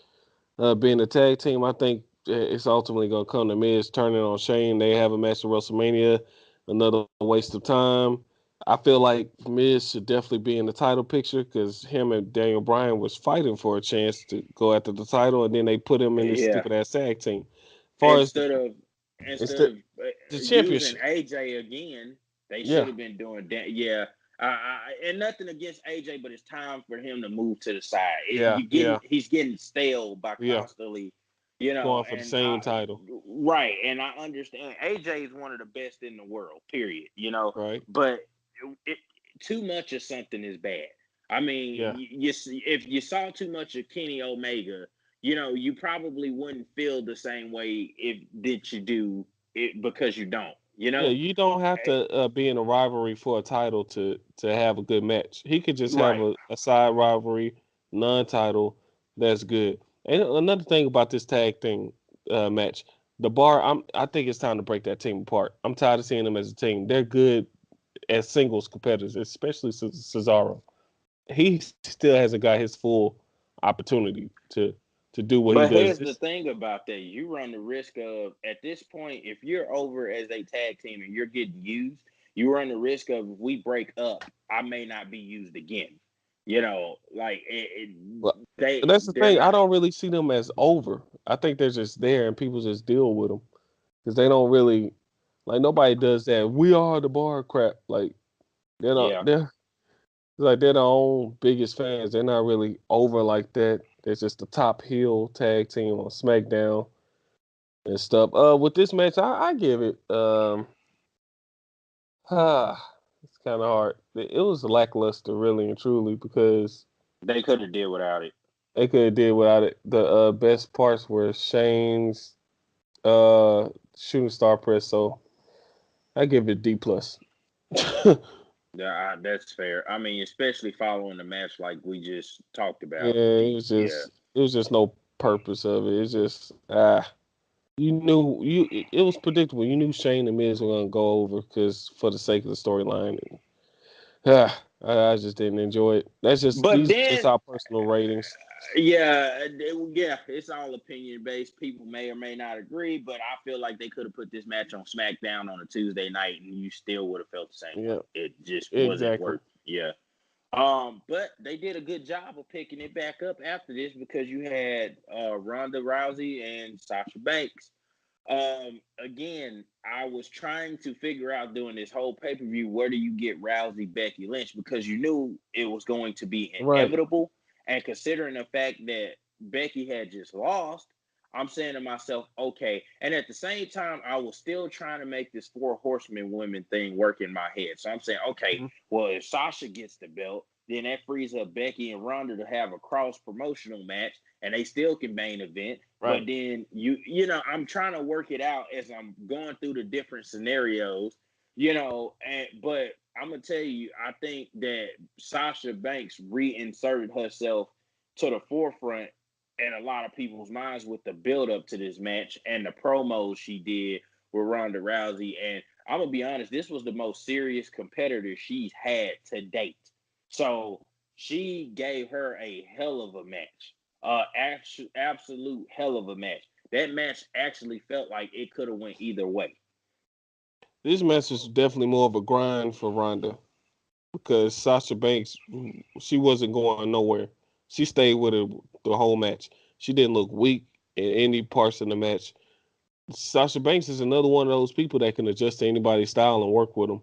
being a tag team. I think it's ultimately going to come to Miz turning on Shane. They have a match at WrestleMania. Another waste of time. I feel like Miz should definitely be in the title picture because him and Daniel Bryan was fighting for a chance to go after the title, and then they put him in this Yeah. stupid ass tag team. As far as instead of instead instead of the using championship, AJ again, they should yeah, have been doing that. Yeah, and nothing against AJ, but it's time for him to move to the side. yeah, yeah, He's getting stale by yeah, constantly, going for the and same title, right, and I understand AJ is one of the best in the world, period. right? But it, too much of something is bad. I mean, Yeah. if you saw too much of Kenny Omega, you probably wouldn't feel the same way if did you do it because you don't, Yeah, you don't have Eh, to be in a rivalry for a title to have a good match. He could just have right. a side rivalry, non-title, that's good. And another thing about this tag thing match, the bar, I think it's time to break that team apart. I'm tired of seeing them as a team. They're good as singles competitors, especially Cesaro. He still hasn't got his full opportunity to do what he But does. here's the thing about that. You run the risk of, at this point, if you're over as a tag team and you're getting used, you run the risk of, if we break up, I may not be used again. Like Well, and they that's the they're thing. I not don't really see them as over. I think they're just there, and people just deal with them because they don't really like nobody does that. We are the bar crap. Like they're not. yeah. They're their own biggest fans. They're not really over like that. They're just the top heel tag team on SmackDown and stuff. With this match, I give it. It's kind of hard. It was lackluster, really and truly, because They could have did without it. they could have did without it. The best parts were Shane's shooting star press, so I give it D plus. Yeah, Yeah, that's fair. I mean, especially following the match like we just talked about. Yeah. it was just no purpose of it. It's just you knew it was predictable. You knew Shane and Miz were gonna go over because for the sake of the storyline. I just didn't enjoy it. But These are just then our personal ratings. yeah, yeah, it's all opinion based. People may or may not agree, but I feel like they could have put this match on SmackDown on a Tuesday night, and you still would have felt the same way. Yeah, It just wasn't exactly. worth. Yeah. But they did a good job of picking it back up after this because you had Ronda Rousey and Sasha Banks. Again, I was trying to figure out during this whole pay per view, where do you get Rousey Becky Lynch, because you knew it was going to be Right. inevitable, and considering the fact that Becky had just lost, I'm saying to myself, okay. And at the same time, I was still trying to make this four horsemen women thing work in my head. So I'm saying, okay, Mhm. well, if Sasha gets the belt, then that frees up Becky and Ronda to have a cross promotional match, and they still can main event. But Right. then I'm trying to work it out as I'm going through the different scenarios, and but I'm gonna tell you, I think that Sasha Banks reinserted herself to the forefront in a lot of people's minds with the build up to this match and the promos she did with Ronda Rousey. And I'm gonna be honest, this was the most serious competitor she's had to date. So she gave her a hell of a match, absolute hell of a match. That match actually felt like it could have went either way. This match is definitely more of a grind for Ronda because Sasha Banks, she wasn't going nowhere. She stayed with it the whole match. She didn't look weak in any parts of the match. Sasha Banks is another one of those people that can adjust to anybody's style and work with them.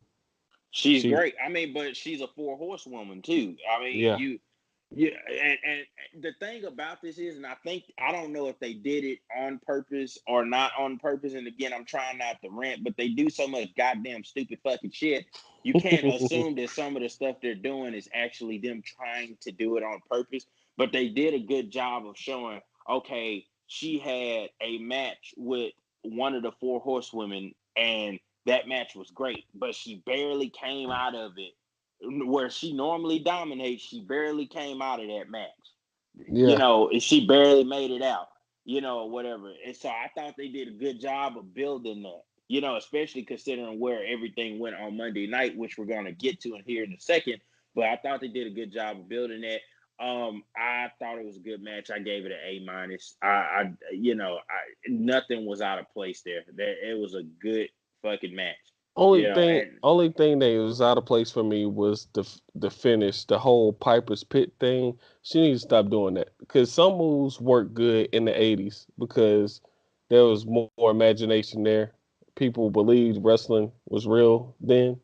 She's She, great. I mean, but she's a four horsewoman too. I mean, yeah, Yeah, and the thing about this is, and I don't know if they did it on purpose or not on purpose. And again, I'm trying not to rant, but they do so much goddamn stupid fucking shit. You can't assume that some of the stuff they're doing is actually them trying to do it on purpose. But they did a good job of showing, okay, she had a match with one of the four horsewomen, and that match was great, but she barely came out of it where she normally dominates. She barely came out of that match. Yeah. She barely made it out, or whatever. And so I thought they did a good job of building that, especially considering where everything went on Monday night, which we're going to get to in here in a second. But I thought they did a good job of building that. I thought it was a good match. I gave it an A minus. Nothing was out of place there. That it was a good fucking match. And Only thing that was out of place for me was the finish, the whole Piper's Pit thing. She needs to stop doing that because some moves worked good in the '80s because there was more imagination there. People believed wrestling was real then.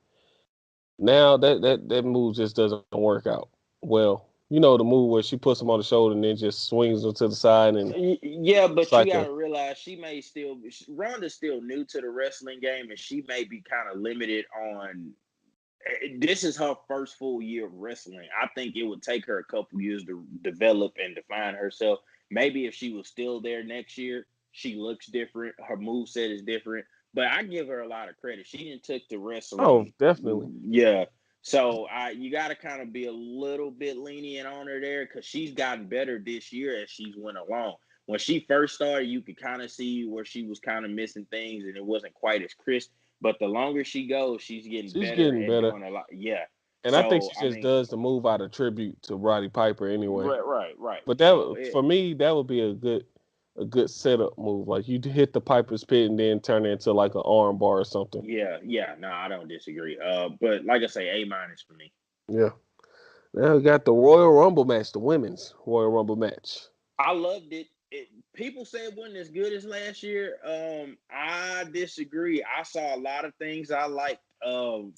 Now that move just doesn't work out well. You know the move where she puts him on the shoulder and then just swings him to the side and Yeah, it's but you like got a to realize Ronda's still new to the wrestling game, and she may be kind of limited on. This is her first full year of wrestling. I think it would take her a couple years to develop and define herself. Maybe if she was still there next year, she looks different. Her move set is different. But I give her a lot of credit. She didn't took to oh wrestling. definitely. Yeah. So you got to kind of be a little bit lenient on her there because she's gotten better this year as she's went along. When she first started, you could kind of see where she was kind of missing things and it wasn't quite as crisp. But the longer she goes, she's getting She's better getting at better. doing a lot. Yeah. And I think she So I just mean, does the move out of tribute to Roddy Piper anyway. right. But So that for me, that would be a good setup move. Like you hit the Piper's Pit and then turn it into like an arm bar or something. yeah. No, I don't disagree. But like I say, A minus for me. Yeah. Now we got the Royal Rumble match, the women's Royal Rumble match. I loved it. People say it wasn't as good as last year. I disagree. I saw a lot of things I liked.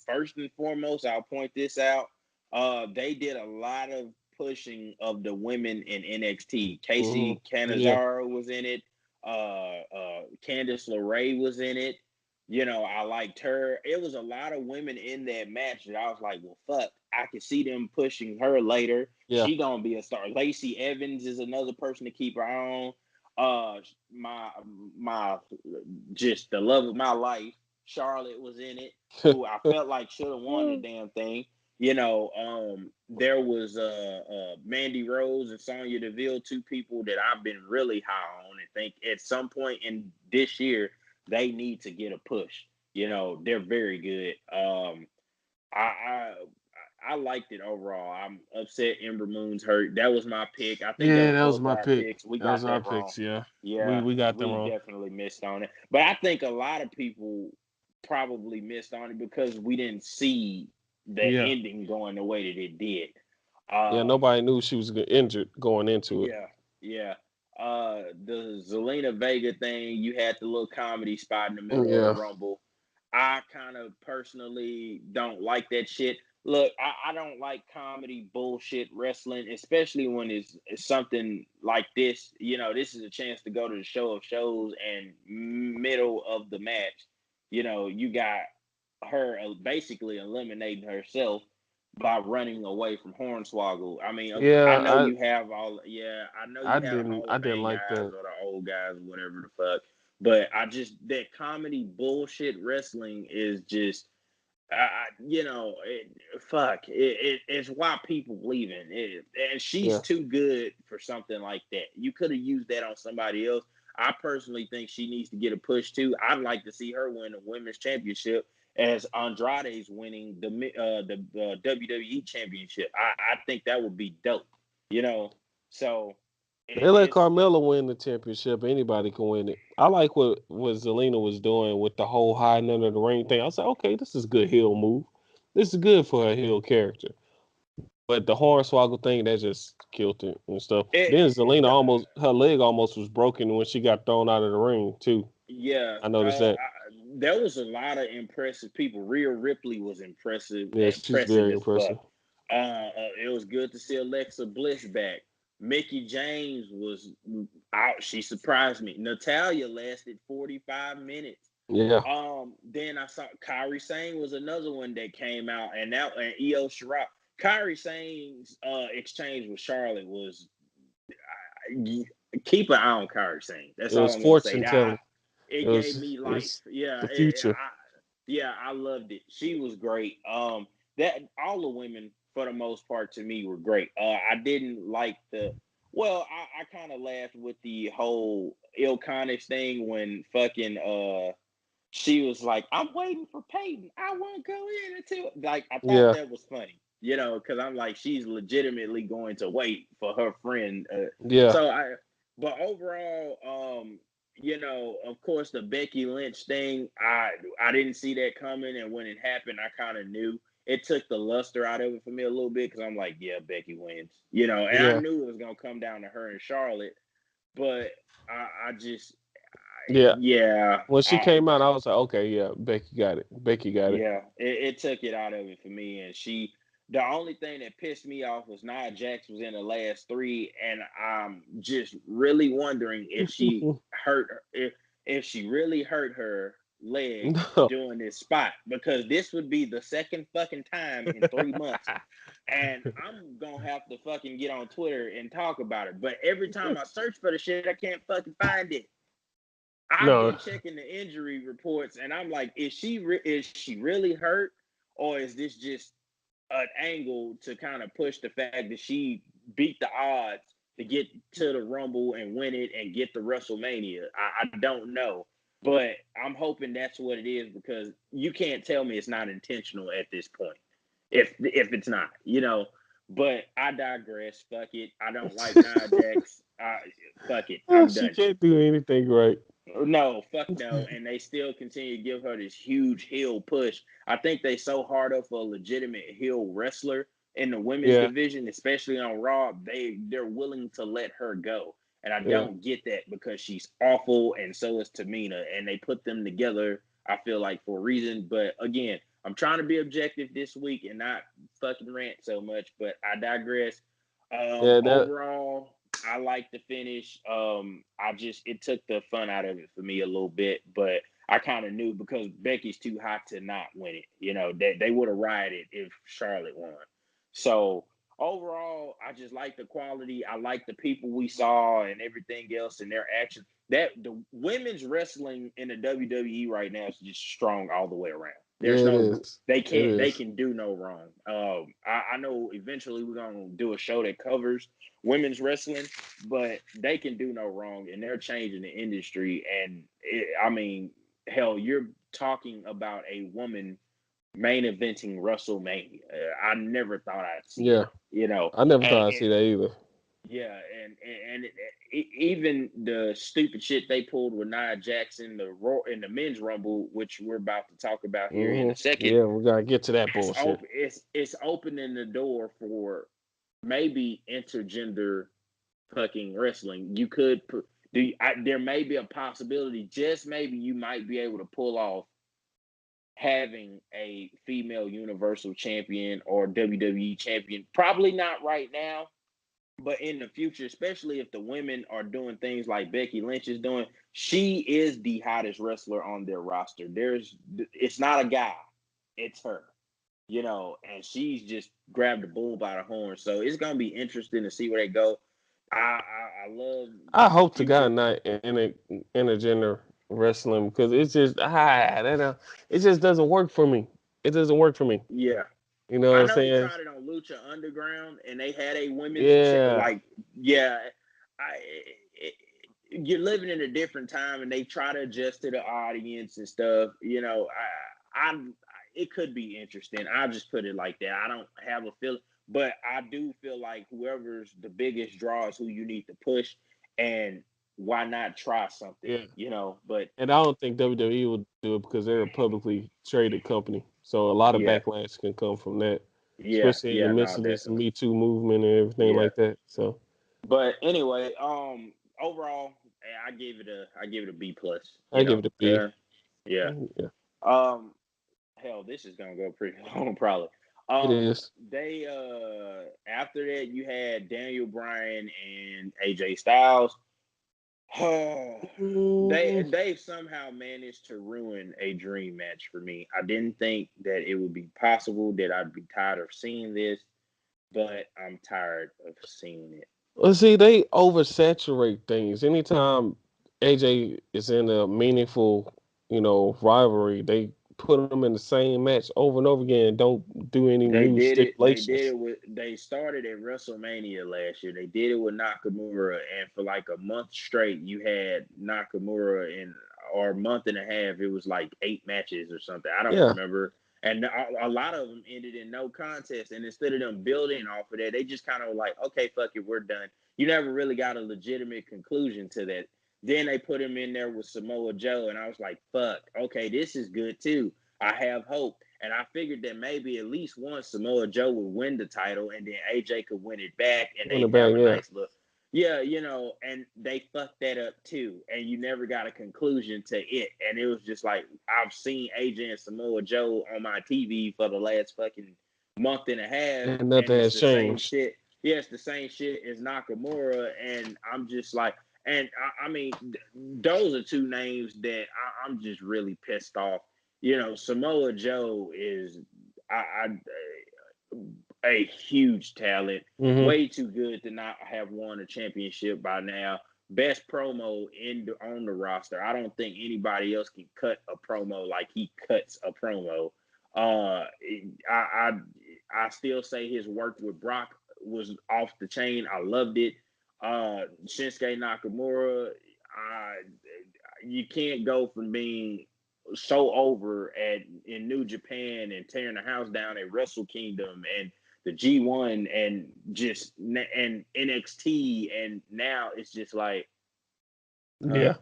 First and foremost, I'll point this out. They did a lot of pushing of the women in NXT. Casey Yeah. Canizaro was in it. Candice LeRae was in it. I liked her. It was a lot of women in that match that I was like, well, fuck. I could see them pushing her later. Yeah. She gonna be a star. Lacey Evans is another person to keep her on. My just the love of my life. Charlotte was in it, who I felt like should have won the damn thing. There was Mandy Rose and Sonya Deville, two people that I've been really high on and think at some point in this year they need to get a push. They're very good. I I liked it overall. I'm upset Ember Moon's hurt. That was my pick. I think that Yeah, was that was both my our pick. picks. We That was got our that wrong. picks. Yeah, we Yeah, we got them we wrong. definitely missed on it. But I think a lot of people probably missed on it because we didn't see the Yeah, ending going the way that it did. yeah. Um, Nobody knew she was injured going into it. yeah, yeah. The Zelina Vega thing, you had the little comedy spot in the middle of the Yeah, Rumble. I kind of personally don't like that shit. Look, I don't like comedy bullshit wrestling, especially when it's something like this. This is a chance to go to the show of shows and middle of the match. You got her basically eliminating herself by running away from Hornswoggle. I mean, I yeah. know you have I know I you have didn't Hall of I didn't Fame like guys that. or the old guys, whatever the fuck. But that comedy bullshit wrestling is just, it's why people leaving it, and she's Yeah, too good for something like that. You could have used that on somebody else. I personally think she needs to get a push too. I'd like to see her win the women's championship as Andrade's winning the WWE championship. I think that would be dope. You know, so they let it's Carmella win the championship. Anybody can win it. I like what Zelina was doing with the whole hiding under the ring thing. I was like, okay, this is a good heel move. This is good for her heel character. But the Hornswoggle thing that just killed it and stuff. it, Then Zelina almost her leg almost was broken when she got thrown out of the ring too. Yeah, I noticed that. there was a lot of impressive people. Rhea Ripley was Yeah, she's impressive very as fuck. impressive. It was good to see Alexa Bliss back. Mickey James was out. She surprised me. Natalia lasted 45 minutes. Yeah. Then I saw Kairi Sane was another one that came out, and Io Shirai. Kairi Sane's exchange with Charlotte was keep an eye on Kairi Sane. That's It all was I'm gonna say. fortune telling. It It gave was me it life. was Yeah, the future. I loved it. She was great. That all the women for the most part to me were great. I didn't like I kind of laughed with the whole Ilconics thing when fucking she was like, I'm waiting for Peyton. I won't go in until like I thought Yeah. that was funny, because I'm like, she's legitimately going to wait for her friend. Yeah. So but overall, of course the Becky Lynch thing, I didn't see that coming, and when it happened, I kind of knew. It took the luster out of it for me a little bit because I'm like, yeah, Becky wins, and I Yeah. knew it was gonna come down to her and Charlotte, but I just, Yeah. yeah, When she came out, I was like, okay, yeah, Becky got it. Becky got it. yeah, it took it out of it for me. And the only thing that pissed me off was Nia Jax was in the last three, and I'm just really wondering if she if she really hurt her leg No. doing this spot, because this would be the second fucking time in 3 months, and I'm gonna have to fucking get on Twitter and talk about it. But every time I search for the shit, I can't fucking find it. I've No. been checking the injury reports, and I'm like, is she really hurt, or is this just an angle to kind of push the fact that she beat the odds to get to the Rumble and win it and get the WrestleMania? I don't know, but I'm hoping that's what it is, because you can't tell me it's not intentional at this point. If it's not, But I digress. Fuck it. I don't like Nia Jax. Fuck it. I'm She done. can't do anything right. No, fuck no. And they still continue to give her this huge heel push. I think they so hard up for a legitimate heel wrestler in the women's Yeah. division, especially on Raw. They're willing to let her go. And I Yeah. don't get that, because she's awful, and so is Tamina. And they put them together, I feel like, for a reason. But again, I'm trying to be objective this week and not fucking rant so much, but I digress. Yeah. That. Overall, I like the finish. It took the fun out of it for me a little bit, but I kind of knew, because Becky's too hot to not win it. They would have rioted if Charlotte won. So overall, I just like the quality. I like the people we saw and everything else and their action. That the women's wrestling in the WWE right now is just strong all the way around. Yeah. There's It no is. It they is. can do no wrong. I know eventually we're gonna do a show that covers women's wrestling, but they can do no wrong, and they're changing the industry. And I mean, hell, you're talking about a woman main eventing WrestleMania. I never thought I'd see Yeah. that, you know. I never And, thought I'd and see that either. yeah, even the stupid shit they pulled with Nia Jackson, in the men's rumble, which we're about to talk about here in a second. Yeah. We gotta get to that It's bullshit. open. It's opening the door for maybe intergender fucking wrestling. You could put there may be a possibility, just maybe, you might be able to pull off having a female Universal Champion or WWE Champion. Probably not right now, but in the future, especially if the women are doing things like Becky Lynch is doing. She is the hottest wrestler on their roster. It's not a guy, it's her. And she's just grabbed the bull by the horn. So it's gonna be interesting to see where they go. I love I hope to God future. not in a intergender wrestling because it's just it just doesn't work for me. It doesn't work for me. Yeah, You know what I I'm know they saying? tried it on Lucha Underground, and they had a women's Yeah, yeah. I it, you're living in a different time, and they try to adjust to the audience and stuff. I'm it could be interesting. I'll just put it like that. I don't have a feeling, but I do feel like whoever's the biggest draw is who you need to push, and why not try something? yeah. But And I don't think WWE will do it because they're a publicly traded company. So a lot of yeah, backlash can come from that, yeah, especially in the yeah, midst no, of this definitely, Me Too movement and everything yeah. like that. So But anyway, overall, I give it a B plus. I give it a B. Yeah. Yeah. Um, hell, this is gonna go pretty long, probably. It is. They after that you had Daniel Bryan and AJ Styles. Mm, They've somehow managed to ruin a dream match for me. I didn't think that it would be possible, that I'd be tired of seeing this, but I'm tired of seeing it. well, see, they oversaturate things. Anytime AJ is in a meaningful, rivalry, they put them in the same match over and over again. Don't do any They new did it. They did stipulations. it with. They started at WrestleMania last year. They did it with Nakamura, and for like a month straight, you had Nakamura in, or a month and a half. It was like 8 matches or something. I don't Yeah, remember. And a lot of them ended in no contest. And instead of them building off of that, they just kind of like, okay, fuck it, we're done. You never really got a legitimate conclusion to that. Then they put him in there with Samoa Joe, and I was like, fuck, okay, this is good too. I have hope. And I figured that maybe at least once Samoa Joe would win the title and then AJ could win it back and in the they'd back. have a Yeah, nice look. Yeah, and they fucked that up too. And you never got a conclusion to it. And it was just like, I've seen AJ and Samoa Joe on my TV for the last fucking month and a half, and and nothing it's has the same changed. shit. Yeah, it's the same shit as Nakamura. And I'm just like, and I mean, those are two names that I'm just really pissed off. Samoa Joe is I a huge talent, Hmm. way too good to not have won a championship by now. Best promo on the roster. I don't think anybody else can cut a promo like he cuts a promo. Uh, I still say his work with Brock was off the chain. I loved it. Shinsuke Nakamura. You can't go from being so over in New Japan and tearing the house down at Wrestle Kingdom and the G1 and just and NXT, and now it's just like Yeah,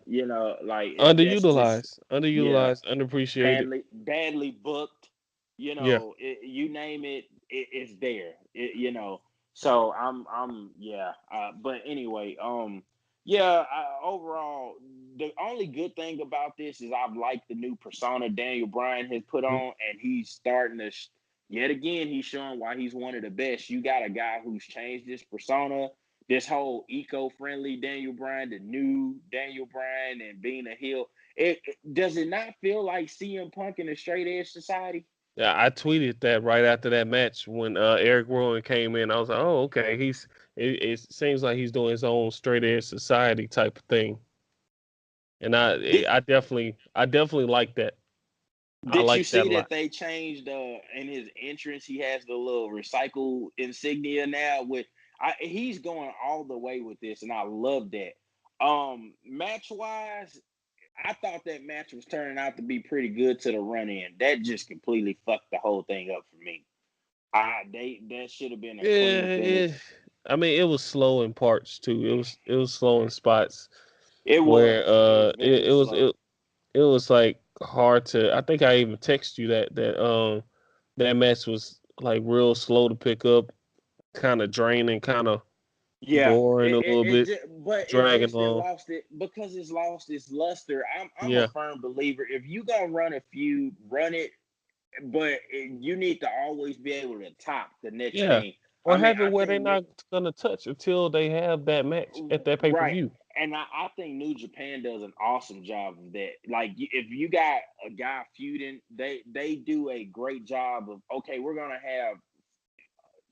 like that's just, underutilized, yeah, underutilized, underappreciated. badly booked. Yeah, You name it, it's there. So I'm yeah. But anyway, yeah. Overall, the only good thing about this is I've liked the new persona Daniel Bryan has put mhm. on, and he's starting to. Yet again, he's showing why he's one of the best. You got a guy who's changed this persona, this whole eco-friendly Daniel Bryan, the new Daniel Bryan, and being a heel. Does it not feel like CM Punk in a straight edge society? Yeah. I tweeted that right after that match when Eric Rowan came in. I was like, oh, okay. It seems like he's doing his own straight edge society type of thing, and Did I definitely like that. I did you like that a see lot. that they changed in his entrance? He has the little recycle insignia now. He's going all the way with this, and I love that. Match wise, I thought that match was turning out to be pretty good to the run in. That just completely fucked the whole thing up for me. That should have been a Yeah, clean finish. I mean, it was slow in parts too. It was slow in spots where It was very slow. it was like hard to. I think I even text you that match was like real slow to pick up, kind of draining, kind of Yeah, boring a little bit, but dragging it on. lost it because it's lost its luster. I'm a Yeah, firm believer. If you gonna run a feud, run it, but you need to always be able to top the next yeah. thing. Or I mean, have it I where they're think not gonna touch until they have that match at that pay per right, view. and I think New Japan does an awesome job of that. Like if you got a guy feuding, they do a great job of, okay, we're gonna have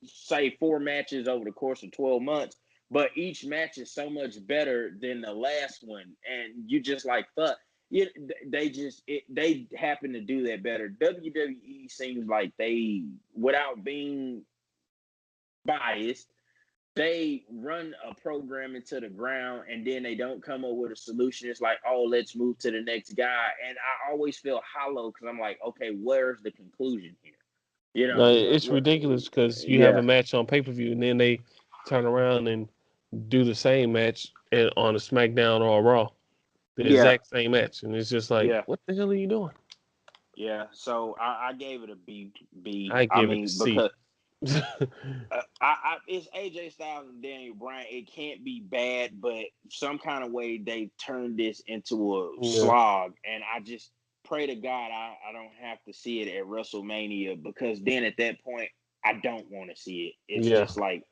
say 4 matches over the course of 12 months, but each match is so much better than the last one, and you just like fuck. They happen to do that better. WWE seems like they, without being biased, they run a program into the ground and then they don't come up with a solution. It's like, oh, let's move to the next guy, and I always feel hollow because I'm like, okay, where's the conclusion here? No, it's What ridiculous because you have yeah. a match on pay per view and then they turn around and do the same match on a SmackDown or a Raw, the Yeah, exact same match, and it's just like, yeah, what the hell are you doing? yeah. So I gave it a B. B. I I give it a mean, C. because it's AJ Styles and Daniel Bryan. It can't be bad, but some kind of way they turned this into a Yeah, slog, and I just pray to God I don't have to see it at WrestleMania, because then at that point, I don't want to see it. It's Yeah, just like,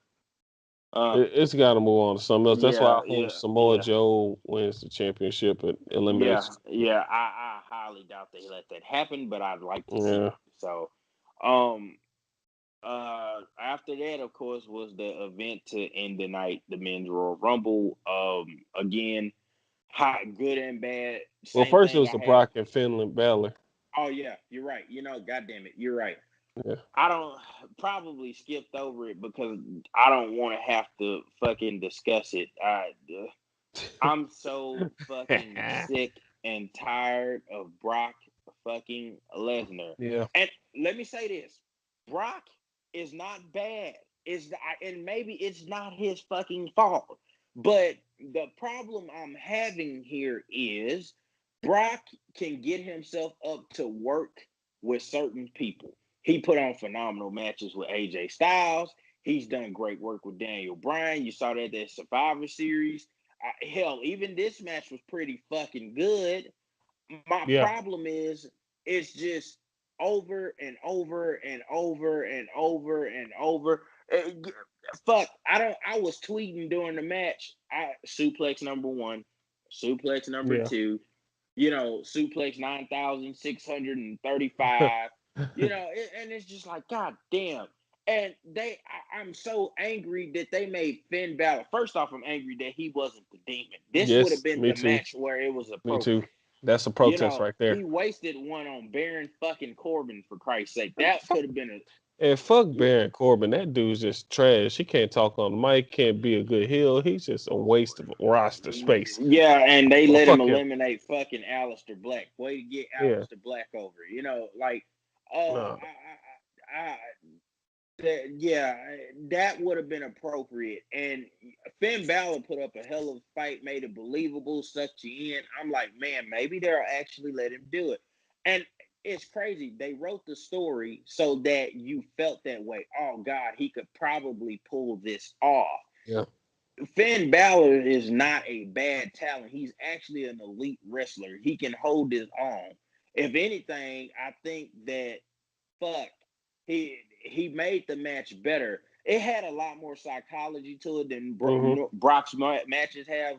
uh, it's got to move on to something else. That's why I yeah, hope yeah, Samoa yeah. Joe wins the championship at Yeah, elimination. yeah, I highly doubt they let that happen, but I'd like to see Yeah. it. So, um, after that, of course, was the event to end the night, the men's Royal Rumble. Again, hot, good and bad. Well, Same first it thing was I the have. Brock and Finland Balor. Oh yeah, you're right. God damn it, you're right. Yeah. I don't probably skipped over it because I don't want to have to fucking discuss it. I'm so fucking sick and tired of Brock fucking Lesnar. Yeah. And let me say this: Brock is not bad. And maybe it's not his fucking fault. But the problem I'm having here is Brock can get himself up to work with certain people. He put on phenomenal matches with AJ Styles. He's done great work with Daniel Bryan. You saw that Survivor Series. Hell, even this match was pretty fucking good. My Yeah. problem is it's just over and over and over and over and over. Fuck, I don't. I was tweeting during the match. Suplex number one, suplex number Yeah. two. Suplex 9,635. And it's just like, God damn. And I'm so angry that they made Finn Balor. First off, I'm angry that he wasn't the demon. This would have Yes, been me the too. match where it was Me too. appropriate. That's a protest right there. He wasted one on Baron fucking Corbin, for Christ's sake. That Fuck, could have been and fuck a Baron Corbin. That dude's just trash. He can't talk on the mic, can't be a good heel. He's just a waste of roster space. yeah, and they Well, let him fuck him. eliminate fucking Alistair Black. Way to get Yeah. Alistair Black over. No. I yeah, that would have been appropriate. And Finn Balor put up a hell of a fight, made it believable, sucked you in. I'm like, man, maybe they'll actually let him do it. And it's crazy. They wrote the story so that you felt that way. Oh God, he could probably pull this off. Yeah. Finn Balor is not a bad talent. He's actually an elite wrestler. He can hold his own. If anything, I think that fuck, he made the match better. It had a lot more psychology to it than Mm-hmm. Brock's matches have.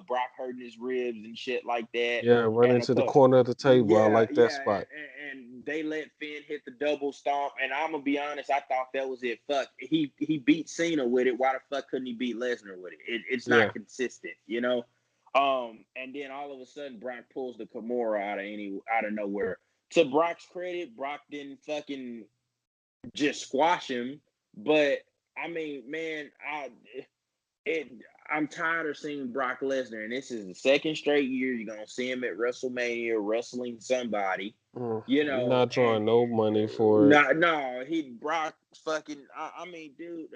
Brock hurting his ribs and shit like that. Yeah. Run And of into the course, corner of the table. I yeah, like that yeah, spot. and they let Finn hit the double stomp. And I'm gonna be honest, I thought that was it. Fuck, he beat Cena with it. Why the fuck couldn't he beat Lesnar with it? It's not Yeah. consistent. And then all of a sudden Brock pulls the Kimura out of nowhere. To Brock's credit, Brock didn't fucking just squash him. But I mean, man, it I'm tired of seeing Brock Lesnar, and this is the second straight year you're gonna see him at WrestleMania wrestling somebody. Not And drawing no money for it. not no, he Brock fucking. I mean, dude,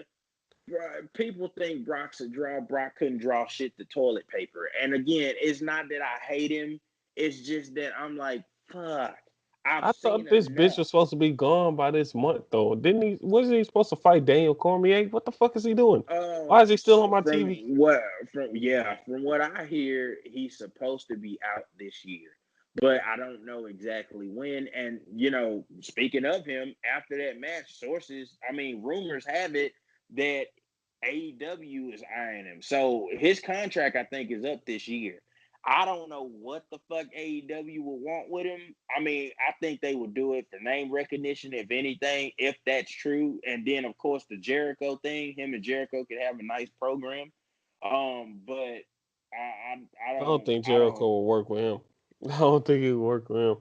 people think Brock's a draw. Brock couldn't draw shit to toilet paper. And again, it's not that I hate him. It's just that I'm like, fuck. I've I seen thought this bitch enough. was supposed to be gone by this month, though. Didn't he? Wasn't he supposed to fight Daniel Cormier? What the fuck is he doing? Why is he still on my From TV? what from what I hear, he's supposed to be out this year, but I don't know exactly when. And speaking of him, after that match, rumors have it that AEW is eyeing him. So his contract, I think, is up this year. I don't know what the fuck AEW will want with him. I mean, I think they would do it for name recognition, if anything, if that's true. And then, of course, the Jericho thing, him and Jericho could have a nice program. But I don't think I Jericho don't. will work with him. I don't think he will work with him.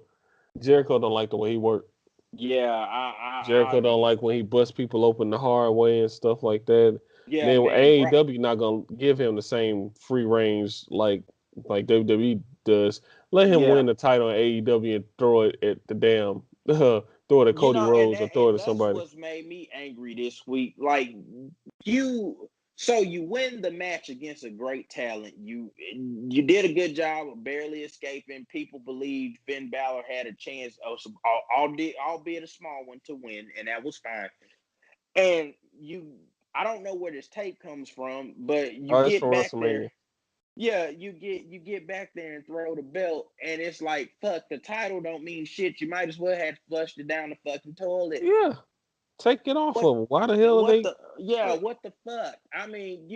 Jericho don't like the way he work. Yeah, Jericho don't like when he busts people open the hard way and stuff like that. yeah, Then man. AEW not gonna give him the same free range like WWE does. Let him Yeah, win the title in AEW and throw it at the damn throw it at Cody and Rhodes or throw it at that's somebody. what's made me angry this week. Like you, so you win the match against a great talent. You did a good job of barely escaping. People believed Finn Balor had a chance, albeit a small one, to win, and that was fine. And I don't know where this tape comes from, but you Oh, it's get from back there. WrestleMania. Yeah, you get back there and throw the belt, and it's like, fuck, the title don't mean shit. You might as well have flushed it down the fucking toilet. Yeah. Take it off What of them. Why the hell are they? What? what the fuck? I mean,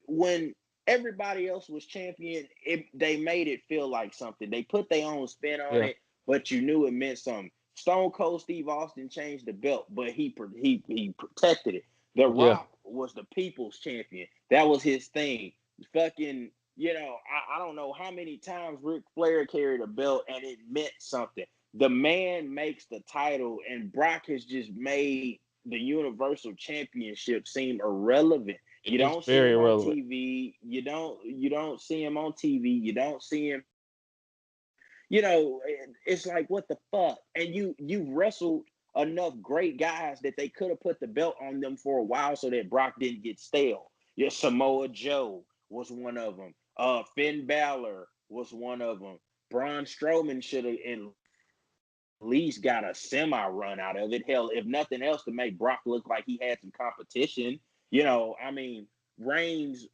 when everybody else was champion, they made it feel like something. They put their own spin on Yeah, it, but you knew it meant something. Stone Cold Steve Austin changed the belt, but he protected it. The yeah. Rock was the people's champion. That was his thing. Fucking, I don't know how many times Ric Flair carried a belt and it meant something. The man makes the title, and Brock has just made the Universal Championship seem irrelevant. You It's don't see very him on irrelevant. TV. You don't see him on TV. You don't see him. It's like, what the fuck? And you wrestled enough great guys that they could have put the belt on them for a while so that Brock didn't get stale. Your Samoa Joe was one of them. Finn Balor was one of them. Braun Strowman should have at least got a semi run out of it. Hell, if nothing else, to make Brock look like he had some competition. I mean, Reigns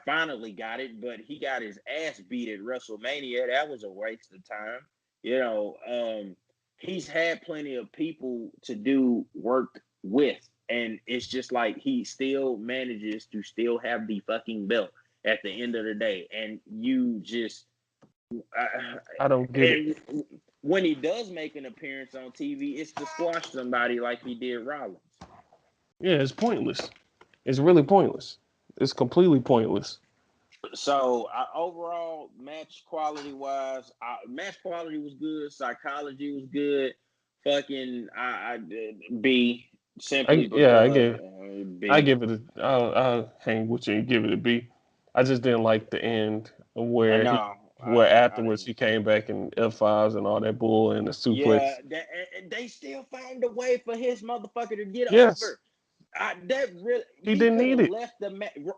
finally got it, but he got his ass beat at WrestleMania. That was a waste of time. You know, um, he's had plenty of people to do work with, and it's just like he still manages to still have the fucking belt at the end of the day, and you just I don't get it. and when he does make an appearance on TV, it's to squash somebody like he did Rollins. Yeah, it's pointless. It's really pointless. It's completely pointless. So overall, match quality was good. Psychology was good. Fucking, I B simply Yeah, because I B. give it a. I'll hang with you and give it a B. I just didn't like the end And where no, where I afterwards didn't. he came back and F5s and all that bull and the Yeah, suplex. and they still found a way for his motherfucker to get Yes, over. That really, he didn't need it.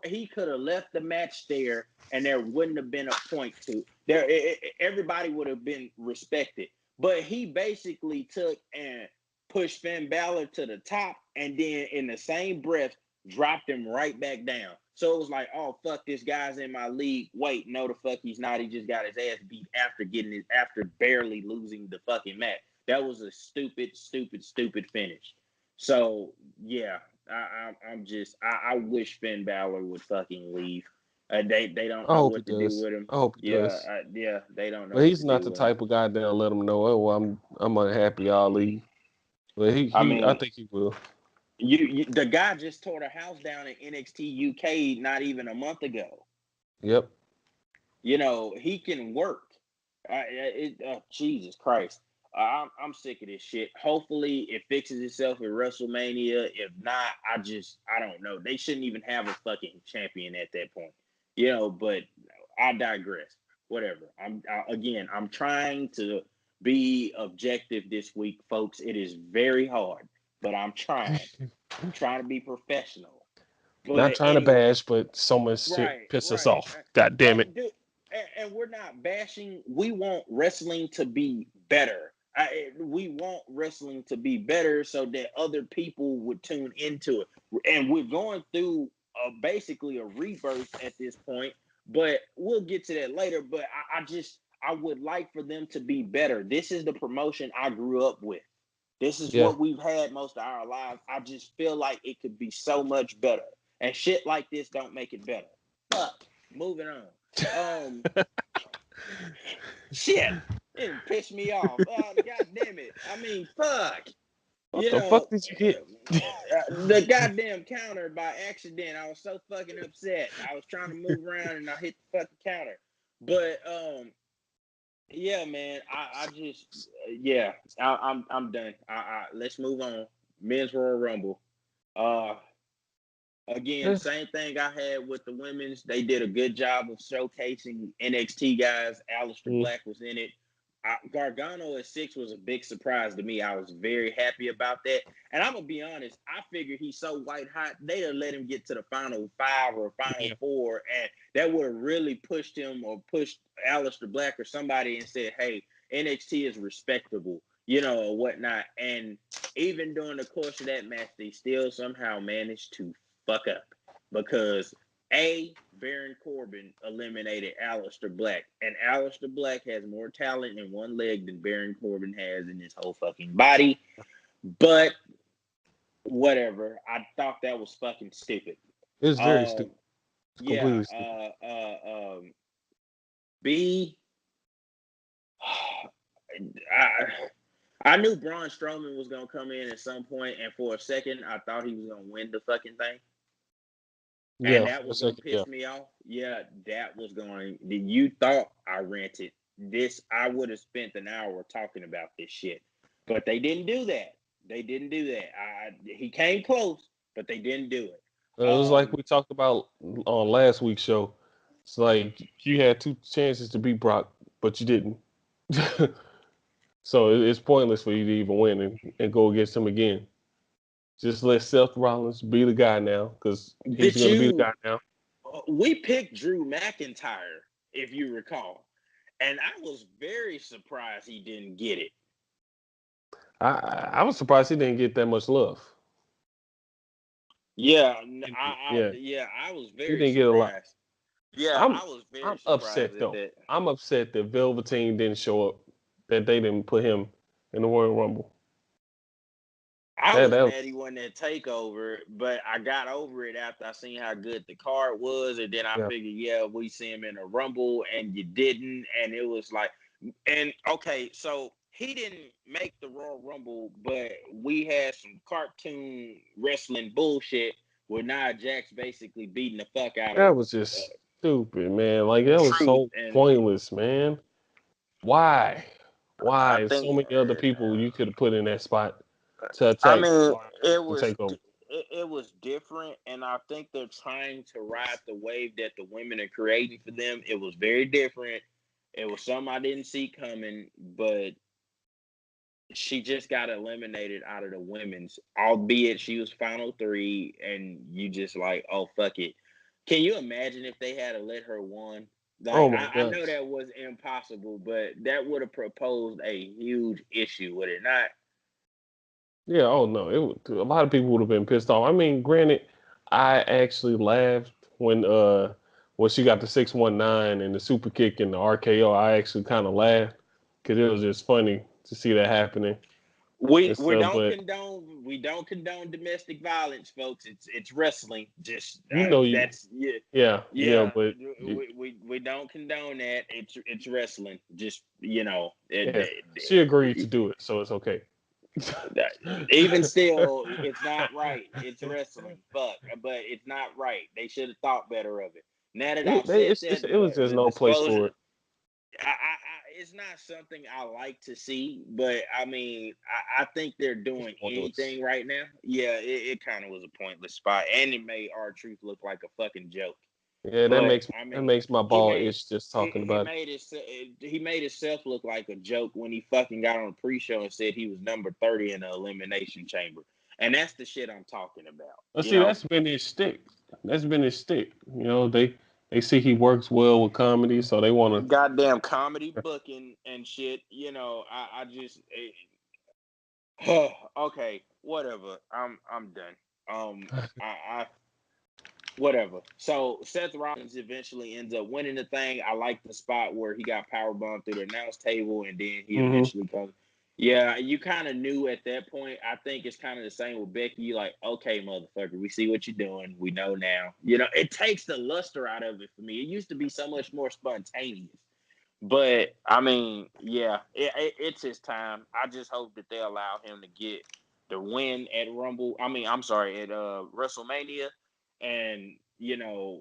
he could have left the match there, and there wouldn't have been a point to there. Everybody would have been respected, but he basically took and pushed Finn Balor to the top, and then in the same breath dropped him right back down. So it was like, oh fuck, this guy's in my league. Wait, no, the fuck he's not. He just got his ass beat after barely losing the fucking match. That was a stupid, stupid, stupid finish. So yeah, I wish Finn Balor would fucking leave. They don't I know hope he what to do does. with him. I hope he Yeah, does. they don't know But what he's to not do the with him. type of guy that'll let him know. Oh, I'm unhappy. I'll leave. But I I mean, think he will. the guy just tore the house down in NXT UK not even a month ago. Yep. He can work. Jesus Christ. I'm sick of this shit. Hopefully, it fixes itself at WrestleMania. If not, I don't know. They shouldn't even have a fucking champion at that point. But I digress. Whatever. I'm trying to be objective this week, folks. It is very hard, but I'm trying. I'm trying to be professional. Not But trying to anyway, bash, but so much shit right, piss us right. off. God damn it. And do and we're not bashing. We want wrestling to be better. We want wrestling to be better so that other people would tune into it. And we're going through basically a rebirth at this point, but we'll get to that later. But I would like for them to be better. This is the promotion I grew up with. This is Yeah. what we've had most of our lives. I just feel like it could be so much better. And shit like this don't make it better. Fuck. Moving on. Um, Shit. It pissed me off. God damn it. I mean, fuck. What You the know, fuck did you hit? the goddamn counter by accident. I was so fucking upset. I was trying to move around and I hit the fucking counter. But yeah, man. I just yeah. I'm done. Let's move on. Men's Royal Rumble. Uh, Again, same thing I had with the women's. They did a good job of showcasing NXT guys. Aleister Mm, Black was in it. Gargano at 6 was a big surprise to me. I was very happy about that. And I'm gonna be honest, I figured he's so white hot, they'd have let him get to the final 5 or final yeah. 4, and that would have really pushed him or pushed Aleister Black or somebody and said, "Hey, NXT is respectable," or whatnot. And even during the course of that match, they still somehow managed to fuck up because Baron Corbin eliminated Aleister Black, and Aleister Black has more talent in one leg than Baron Corbin has in his whole fucking body. But whatever. I thought that was fucking stupid. It's very Um, stupid. It's yeah. completely stupid. B. I I knew Braun Strowman was gonna come in at some point, and for a second, I thought he was gonna win the fucking thing, and Yeah, that for a was gonna second, yeah. piss me off. Yeah, that was going. You thought I rented this? I would have spent an hour talking about this shit, but they didn't do that. They didn't do that. He came close, but they didn't do it. It was like we talked about on last week's show. It's like you had two chances to beat Brock, but you didn't. So it's pointless for you to even win and go against him again. Just let Seth Rollins be the guy now, because he's Did gonna be the guy you? now. We picked Drew McIntyre, if you recall, and I was very surprised he didn't get it. I was surprised he didn't get that much love. Yeah, Yeah, yeah, I was he very didn't get a lot. surprised. Yeah, I'm I was very I'm surprised upset at though. that. I'm upset that Velveteen didn't show up. That they didn't put him in the Royal Rumble. I That was that mad he wasn't at Takeover, but I got over it after I seen how good the card was, and then I yeah. figured, yeah, we see him in a Rumble, and you didn't, and it was like, and okay, so he didn't make the Royal Rumble, but we had some cartoon wrestling bullshit where Nia Jax basically beating the fuck out of That was just stupid, man. Like that was Truth, so and pointless, man. Why? I Why? So think. many other people you could have put in that spot to I attack mean, and take over. it was different, and I think they're trying to ride the wave that the women are creating for them. It was very different. It was something I didn't see coming, but she just got eliminated out of the women's, albeit she was final three, and you just like, oh fuck it. Can you imagine if they had to let her won? Oh Like my I know gosh. that was impossible, but that would have proposed a huge issue, would it not? Yeah, oh no. A lot of people would have been pissed off. I mean, granted, I actually laughed when she got the 619 and the super kick and the RKO. I actually kind of laughed because it was just funny to see that happening We and stuff. But we don't condone domestic violence, folks. It's wrestling. Just you know, that's yeah, yeah, yeah. but We don't condone that. It's wrestling. Just yeah, she agreed to do it, so it's okay. even still, it's not right. It's wrestling. Fuck, but it's not right. They should have thought better of it. Now that I've said that, It was just the no place for disclosure. it. It's not something I like to see, but I mean, I think they're It's doing pointless. anything right now. Yeah, it kind of was a pointless spot, and it made R-Truth look like a fucking joke. Yeah, But I that mean, makes my he ball made itch just talking about it. he made himself look like a joke when he fucking got on the pre-show and said he was number 30 in the elimination chamber, and that's the shit I'm talking about. But see, that's been his stick. That's been his stick. They see he works well with comedy, so they want Goddamn comedy booking and shit. I just okay, whatever. I'm done. I whatever. So Seth Rollins eventually ends up winning the thing. I like the spot where he got power bombed through the announce table, and then he to. eventually comes. Yeah, you kind of knew at that point. I think it's kind of the same with Becky. Like, okay, motherfucker, we see what you're doing. We know now. It takes the luster out of it for me. It used to be so much more spontaneous. But I mean, yeah, it's his time. I just hope that they allow him to get the win at Rumble. I mean, I'm sorry, at WrestleMania, and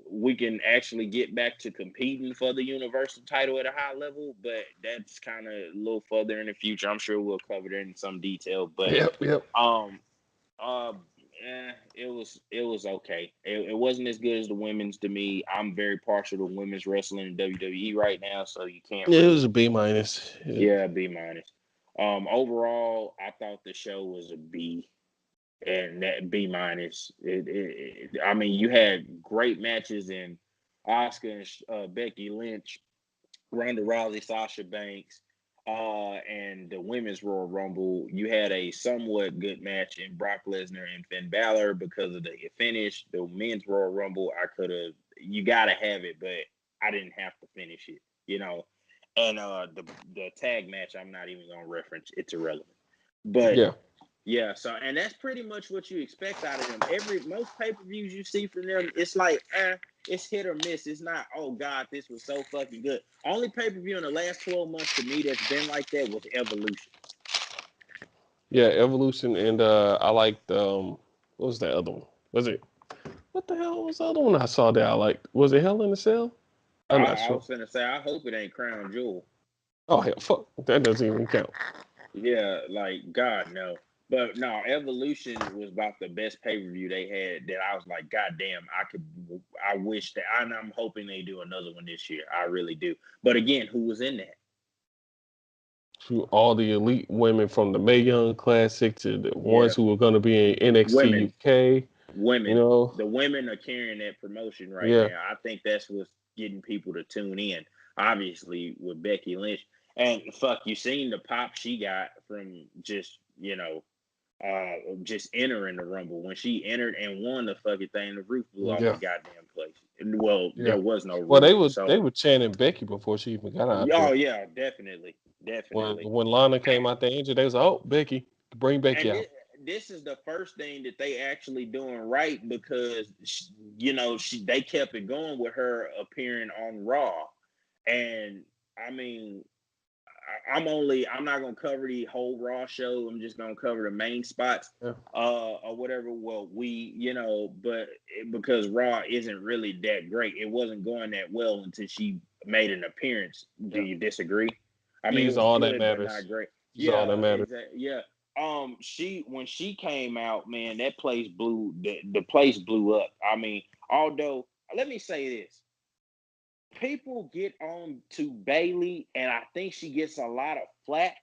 we can actually get back to competing for the Universal title at a high level. But that's kind of a little further in the future. I'm sure we'll cover that in some detail. But Yep, yep. um, uh, it was okay. It wasn't as good as the women's to me. I'm very partial to women's wrestling in WWE right now, so you can't Yeah, it was really, a B minus. Yeah. yeah, B minus. Overall, I thought the show was a B, and that B minus. I mean, you had great matches in Oscar and Becky Lynch, Ronda Rousey, Sasha Banks, and the women's Royal Rumble. You had a somewhat good match in Brock Lesnar and Finn Balor because of the finish. The men's Royal Rumble, I could have. You got to have it, but I didn't have to finish it. And the tag match, I'm not even gonna reference. It's irrelevant. But Yeah. Yeah, so and that's pretty much what you expect out of them. Most pay-per-views you see from them, it's like it's hit or miss. It's not, oh God, this was so fucking good. Only pay-per-view in the last 12 months to me that's been like that was Evolution. Yeah, Evolution, and I liked what was that other one? Was it what the hell was the other one I saw that I liked? Was it Hell in a Cell? I'm not I sure. was gonna say, I hope it ain't Crown Jewel. Oh hell, fuck, that doesn't even count. Yeah, like God no. But no, Evolution was about the best pay-per-view they had that I was like, God damn, I wish that and I'm hoping they do another one this year. I really do. But again, who was in that? To all the elite women from the Mae Young Classic to the Yeah, ones who are going to be in NXT women. UK, you Women. know, The women are carrying that promotion right yeah, now. I think that's what's getting people to tune in. Obviously, with Becky Lynch, and fuck, you seen the pop she got from just just entering the Rumble. When she entered and won the fucking thing, the roof blew off the yeah, goddamn place. Well, yeah. there was no Well, roof, they so were chanting Becky before she even got out oh there. yeah, definitely, definitely. When Lana came out there injured, they was like, oh Becky, bring Becky And out. this is the first thing that they actually doing right because they kept it going with her appearing on Raw, and I mean I'm not gonna cover the whole Raw show. I'm just gonna cover the main spots, Yeah, or whatever. Well, but because Raw isn't really that great, it wasn't going that well until she made an appearance. Do yeah. you disagree? I mean, it She's was all that good, but not matters. great. She's all Yeah, that matters. exactly. Yeah. She when she came out, man, that place the place blew up. I mean, although let me say this people get on to Bailey, and I think she gets a lot of flack,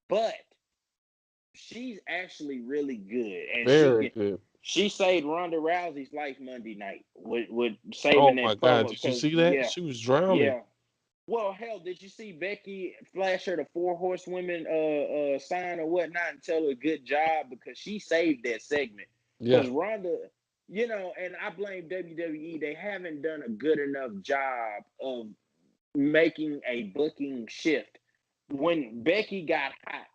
but she's actually really good, and Very good. she saved Ronda Rousey's life Monday night with Oh saving my that God, promo did you because see that? She was drowning. yeah. Well, hell, did you see Becky flash her the four horsewomen sign or whatnot and tell her good job because she saved that segment Yeah, because Ronda. And I blame WWE. They haven't done a good enough job of making a booking shift. When Becky got hot,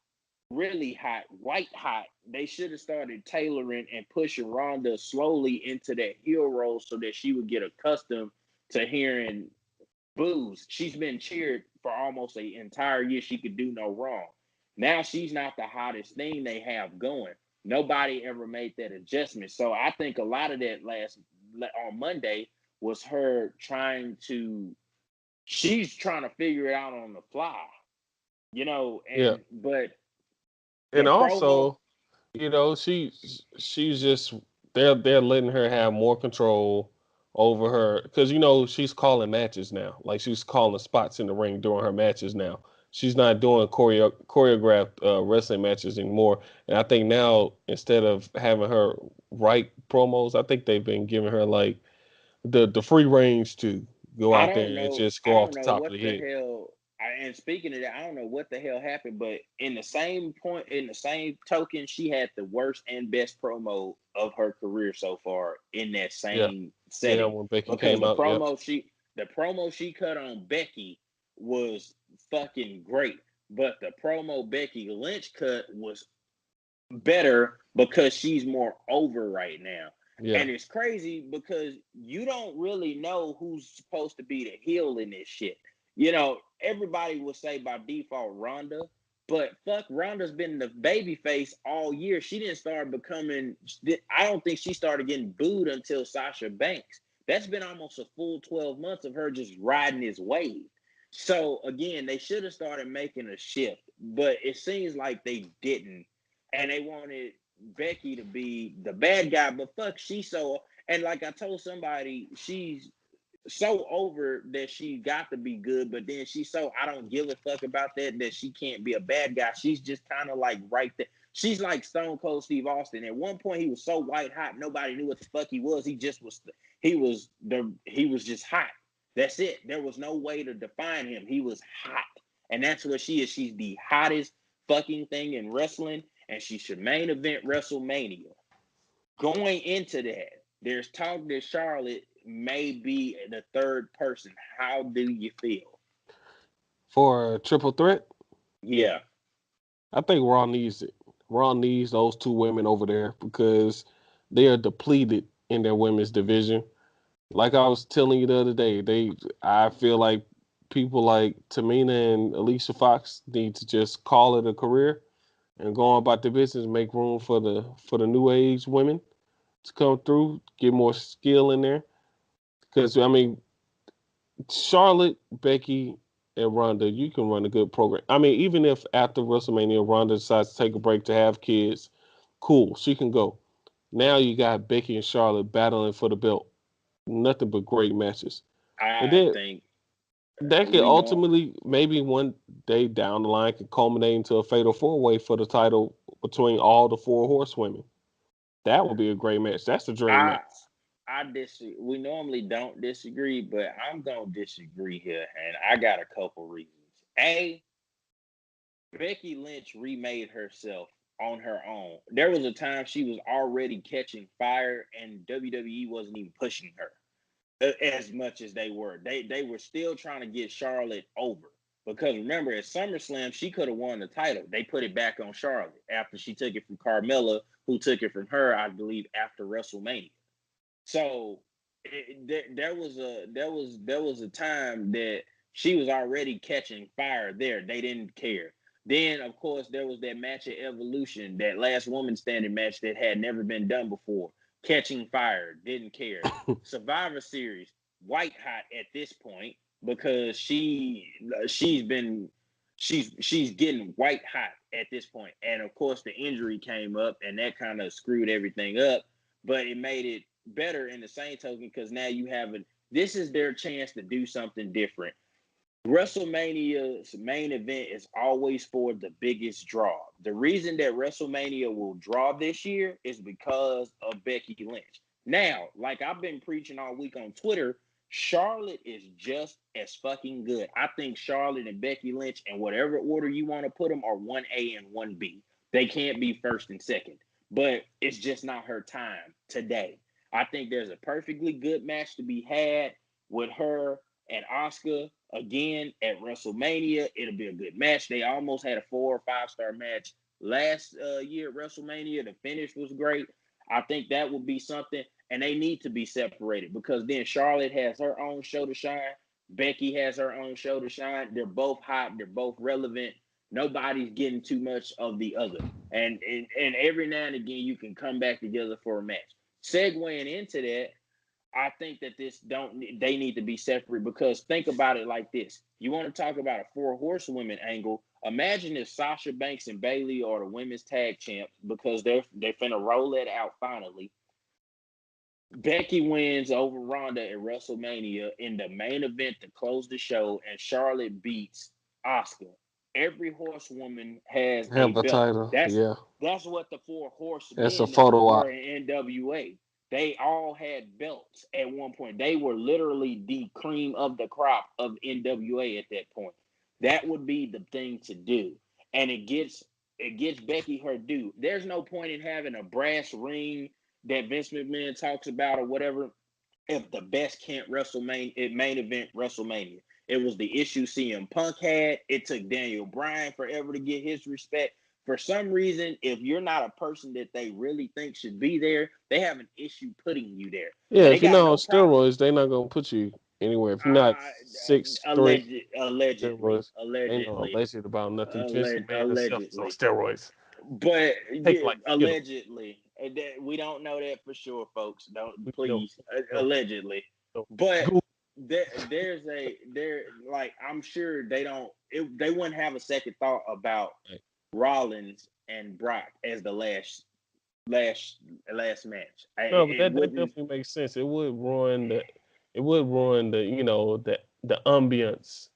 really hot, white hot, they should have started tailoring and pushing Ronda slowly into that heel role so that she would get accustomed to hearing boos. She's been cheered for almost an entire year. She could do no wrong. Now she's not the hottest thing they have going. Nobody ever made that adjustment. So I think a lot of that on Monday was her she's trying to figure it out on the fly, yeah. but the And promo, also, she's just they're letting her have more control over her because she's calling matches now. Like she's calling spots in the ring during her matches now. She's not doing choreographed wrestling matches anymore. And I think now instead of having her write promos, I think they've been giving her like the free range to go I out don't there and know. just I go off don't the know top of what the the head. hell. And speaking of that, I don't know what the hell happened, but in the same token, she had the worst and best promo of her career so far in that Yeah, same yeah. setting When Becky because came out, yep, the promo she cut on Becky was fucking great, but the promo Becky Lynch cut was better because she's more over right now. yeah, And it's crazy because you don't really know who's supposed to be the heel in this shit. Everybody will say by default Ronda, but fuck, Ronda's been the baby face all year. She didn't start becoming, I don't think she started getting booed until Sasha Banks. That's been almost a full 12 months of her just riding this wave. So again, they should have started making a shift, but it seems like they didn't and they wanted Becky to be the bad guy, but fuck, and like I told somebody, she's so over that she got to be good, but then she's so I don't give a fuck about that she can't be a bad guy. She's just kind of like right there. She's like Stone Cold Steve Austin. At one point, he was so white hot, nobody knew what the fuck he was. He just was. He was just hot. That's it. There was no way to define him. He was hot, and that's what she is. She's the hottest fucking thing in wrestling, and she should main event WrestleMania. Going into that, there's talk that Charlotte may be the third person. How do you feel? for a triple threat. Yeah. I think Raw needs it. Raw needs those two women over there because they are depleted in their women's division. Like I was telling you the other day, I feel like people like Tamina and Alicia Fox need to just call it a career and go on about their business, make room for the new age women to come through, get more skill in there. Because I mean, Charlotte, Becky, and Ronda, you can run a good program. I mean, even if after WrestleMania Ronda decides to take a break to have kids, cool, she can go. Now you got Becky and Charlotte battling for the belt. Nothing but great matches. And I then think that could we know. ultimately, maybe one day down the line, could culminate into a fatal four way for the title between all the four horsewomen. That would be a great match. That's the dream I match. I disagree. We normally don't disagree, but I'm gonna disagree here, and I got a couple reasons. A, Becky Lynch remade herself on her own. There was a time she was already catching fire, and WWE wasn't even pushing her as much as they were. They were still trying to get Charlotte over because remember at SummerSlam she could have won the title. They put it back on Charlotte after she took it from Carmella, who took it from her, I believe, after WrestleMania. So there was a time that she was already catching fire there. They didn't care. Then of course there was that match at Evolution, that last woman standing match that had never been done before. Catching fire, didn't care. Survivor Series, white hot at this point because she's been she's getting white hot at this point. And of course the injury came up and that kind of screwed everything up, but it made it better in the same token because now you have it. This is their chance to do something different. WrestleMania's main event is always for the biggest draw. The reason that WrestleMania will draw this year is because of Becky Lynch. Now, like I've been preaching all week on Twitter, Charlotte is just as fucking good. I think Charlotte and Becky Lynch, in whatever order you want to put them, are 1A and 1B. They can't be first and second, but it's just not her time today. I think there's a perfectly good match to be had with her and Oscar again at WrestleMania. It'll be a good match. They almost had a 4 or 5 star match last year at WrestleMania. The finish was great. I think that will be something, and they need to be separated because then Charlotte has her own show to shine. Becky has her own show to shine. They're both hot. They're both relevant. Nobody's getting too much of the other, and every now and again you can come back together for a match. Segueing into that, I think that this don't they need to be separate because think about it like this. You want to talk about a four horsewomen angle. Imagine if Sasha Banks and Bailey are the women's tag champs because they're finna roll it out finally. Becky wins over Ronda at WrestleMania in the main event to close the show, and Charlotte beats Asuka. Every horsewoman has a Have a belt. title. That's Yeah. that's what the four That's a horsemen photo were op. in NWA. They all had belts at one point. They were literally the cream of the crop of NWA at that point. That would be the thing to do, and it gets Becky her due. There's no point in having a brass ring that Vince McMahon talks about or whatever if the best can't WrestleMania main event WrestleMania. It was the issue CM Punk had. It took Daniel Bryan forever to get his respect. For some reason, if you're not a person that they really think should be there, they have an issue putting you there. Yeah, And they if you're got not on no problem. steroids, they're not gonna put you anywhere. If you're not 6'3", Allegedly, steroids, ain't no allegedly, alleged about nothing. Vince McMahon himself is on allegedly. steroids. But Take yeah, like Skittles. allegedly, we don't know that for sure, folks. Don't We know. please, No, allegedly. no. But Google. there like I'm sure they wouldn't have a second thought about Right. Rollins and Brock as the last last match. No, but It that wouldn't. definitely makes sense. It would ruin the ambience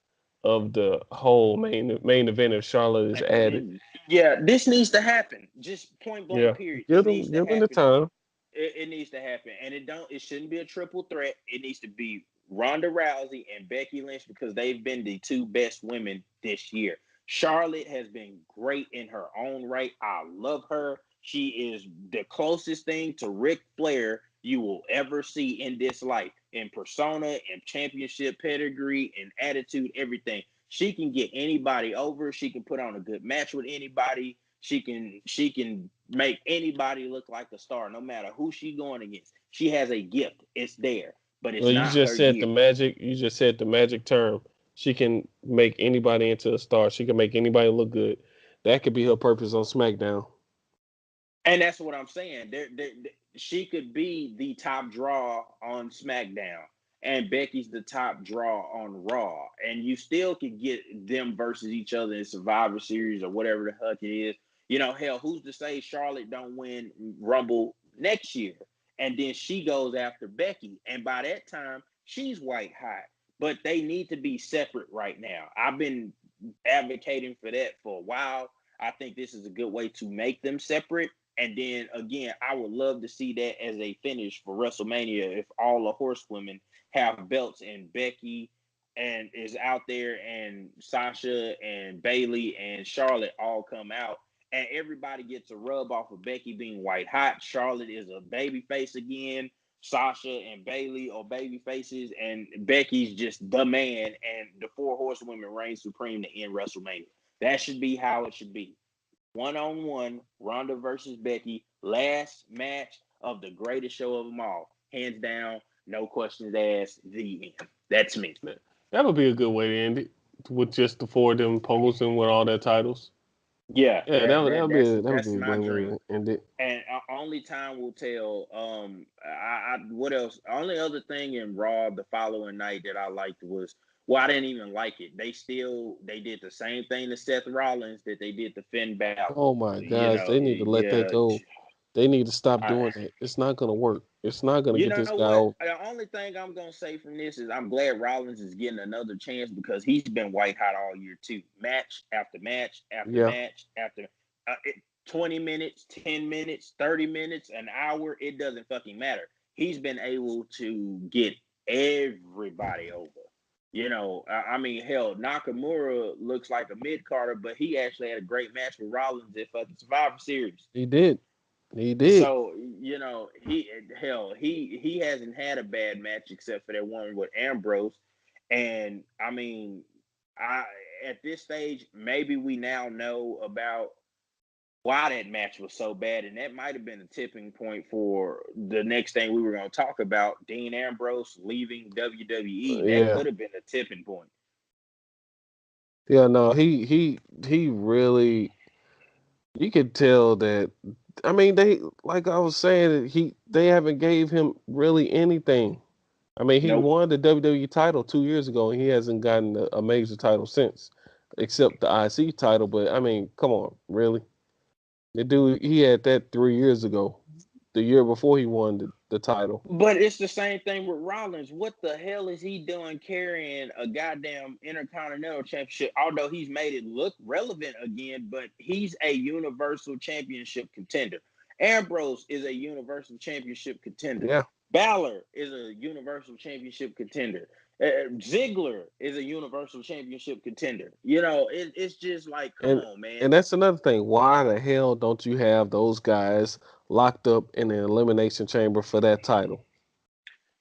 of the whole main event if Charlotte is added. Yeah, this needs to happen. Just point blank. Yeah, Period. It needs to give them the happen. time. It needs to happen, and it shouldn't be a triple threat. It needs to be Ronda Rousey and Becky Lynch because they've been the two best women this year. Charlotte has been great in her own right. I love her. She is the closest thing to Ric Flair you will ever see in this life, in persona, in championship pedigree, in attitude, everything. She can get anybody over. She can put on a good match with anybody. She can make anybody look like a star, no matter who she going against. She has a gift. It's there, but it's Well, you not just her said the year. magic. You just said the magic term. She can make anybody into a star. She can make anybody look good. That could be her purpose on SmackDown. And that's what I'm saying. She could be the top draw on SmackDown, and Becky's the top draw on Raw, and you still could get them versus each other in Survivor Series or whatever the heck it is. Hell, who's to say Charlotte don't win Rumble next year, and then she goes after Becky, and by that time she's white hot. But they need to be separate right now. I've been advocating for that for a while. I think this is a good way to make them separate. And then again, I would love to see that as a finish for WrestleMania if all the horsewomen have belts and Becky and is out there and Sasha and Bailey and Charlotte all come out and everybody gets a rub off of Becky being white hot. Charlotte is a baby face again. Sasha and Bailey are baby faces, and Becky's just the man, and the four horsewomen reign supreme to end WrestleMania. That should be how it should be. 1-on-1, Ronda versus Becky, last match of the greatest show of them all. Hands down, no questions asked, the end. That's me. That would be a good way to end it with just the four of them posing with all their titles. Yeah, Yeah, that would that's be a my great way dream. to end it. And only time will tell. What else? Only other thing in Raw the following night that I liked was, well, I didn't even like it. They did the same thing to Seth Rollins that they did to Finn Balor. Oh my gosh, they need to let that Yeah. go. They need to stop I, doing that. It's not gonna work. It's not gonna You get know this guy what? over. The only thing I'm gonna say from this is I'm glad Rollins is getting another chance because he's been white hot all year too. Match after match after Yeah, match after 20 minutes, 10 minutes, 30 minutes, an hour. It doesn't fucking matter. He's been able to get everybody over. I mean, hell, Nakamura looks like a mid Carter, but he actually had a great match with Rollins at fucking Survivor Series. he did. He did. So he hasn't had a bad match except for that one with Ambrose, and I mean, I at this stage maybe we now know about why that match was so bad, and that might have been a tipping point for the next thing we were going to talk about: Dean Ambrose leaving WWE. That Yeah, could have been a tipping point. yeah. No, he really. You could tell that. I mean, they like I was saying, they haven't gave him really anything. I mean, he Nope. won the WWE title 2 years ago, and he hasn't gotten a major title since, except the IC title. But I mean, come on, really? The dude, he had that 3 years ago, the year before he won the title. But it's the same thing with Rollins. What the hell is he doing carrying a goddamn Intercontinental Championship? Although he's made it look relevant again, but he's a Universal Championship contender. Ambrose is a Universal Championship contender. Yeah, Balor is a Universal Championship contender. Ziggler is a Universal Championship contender. It's just like, come and on, man. and that's another thing. Why the hell don't you have those guys locked up in an elimination chamber for that title?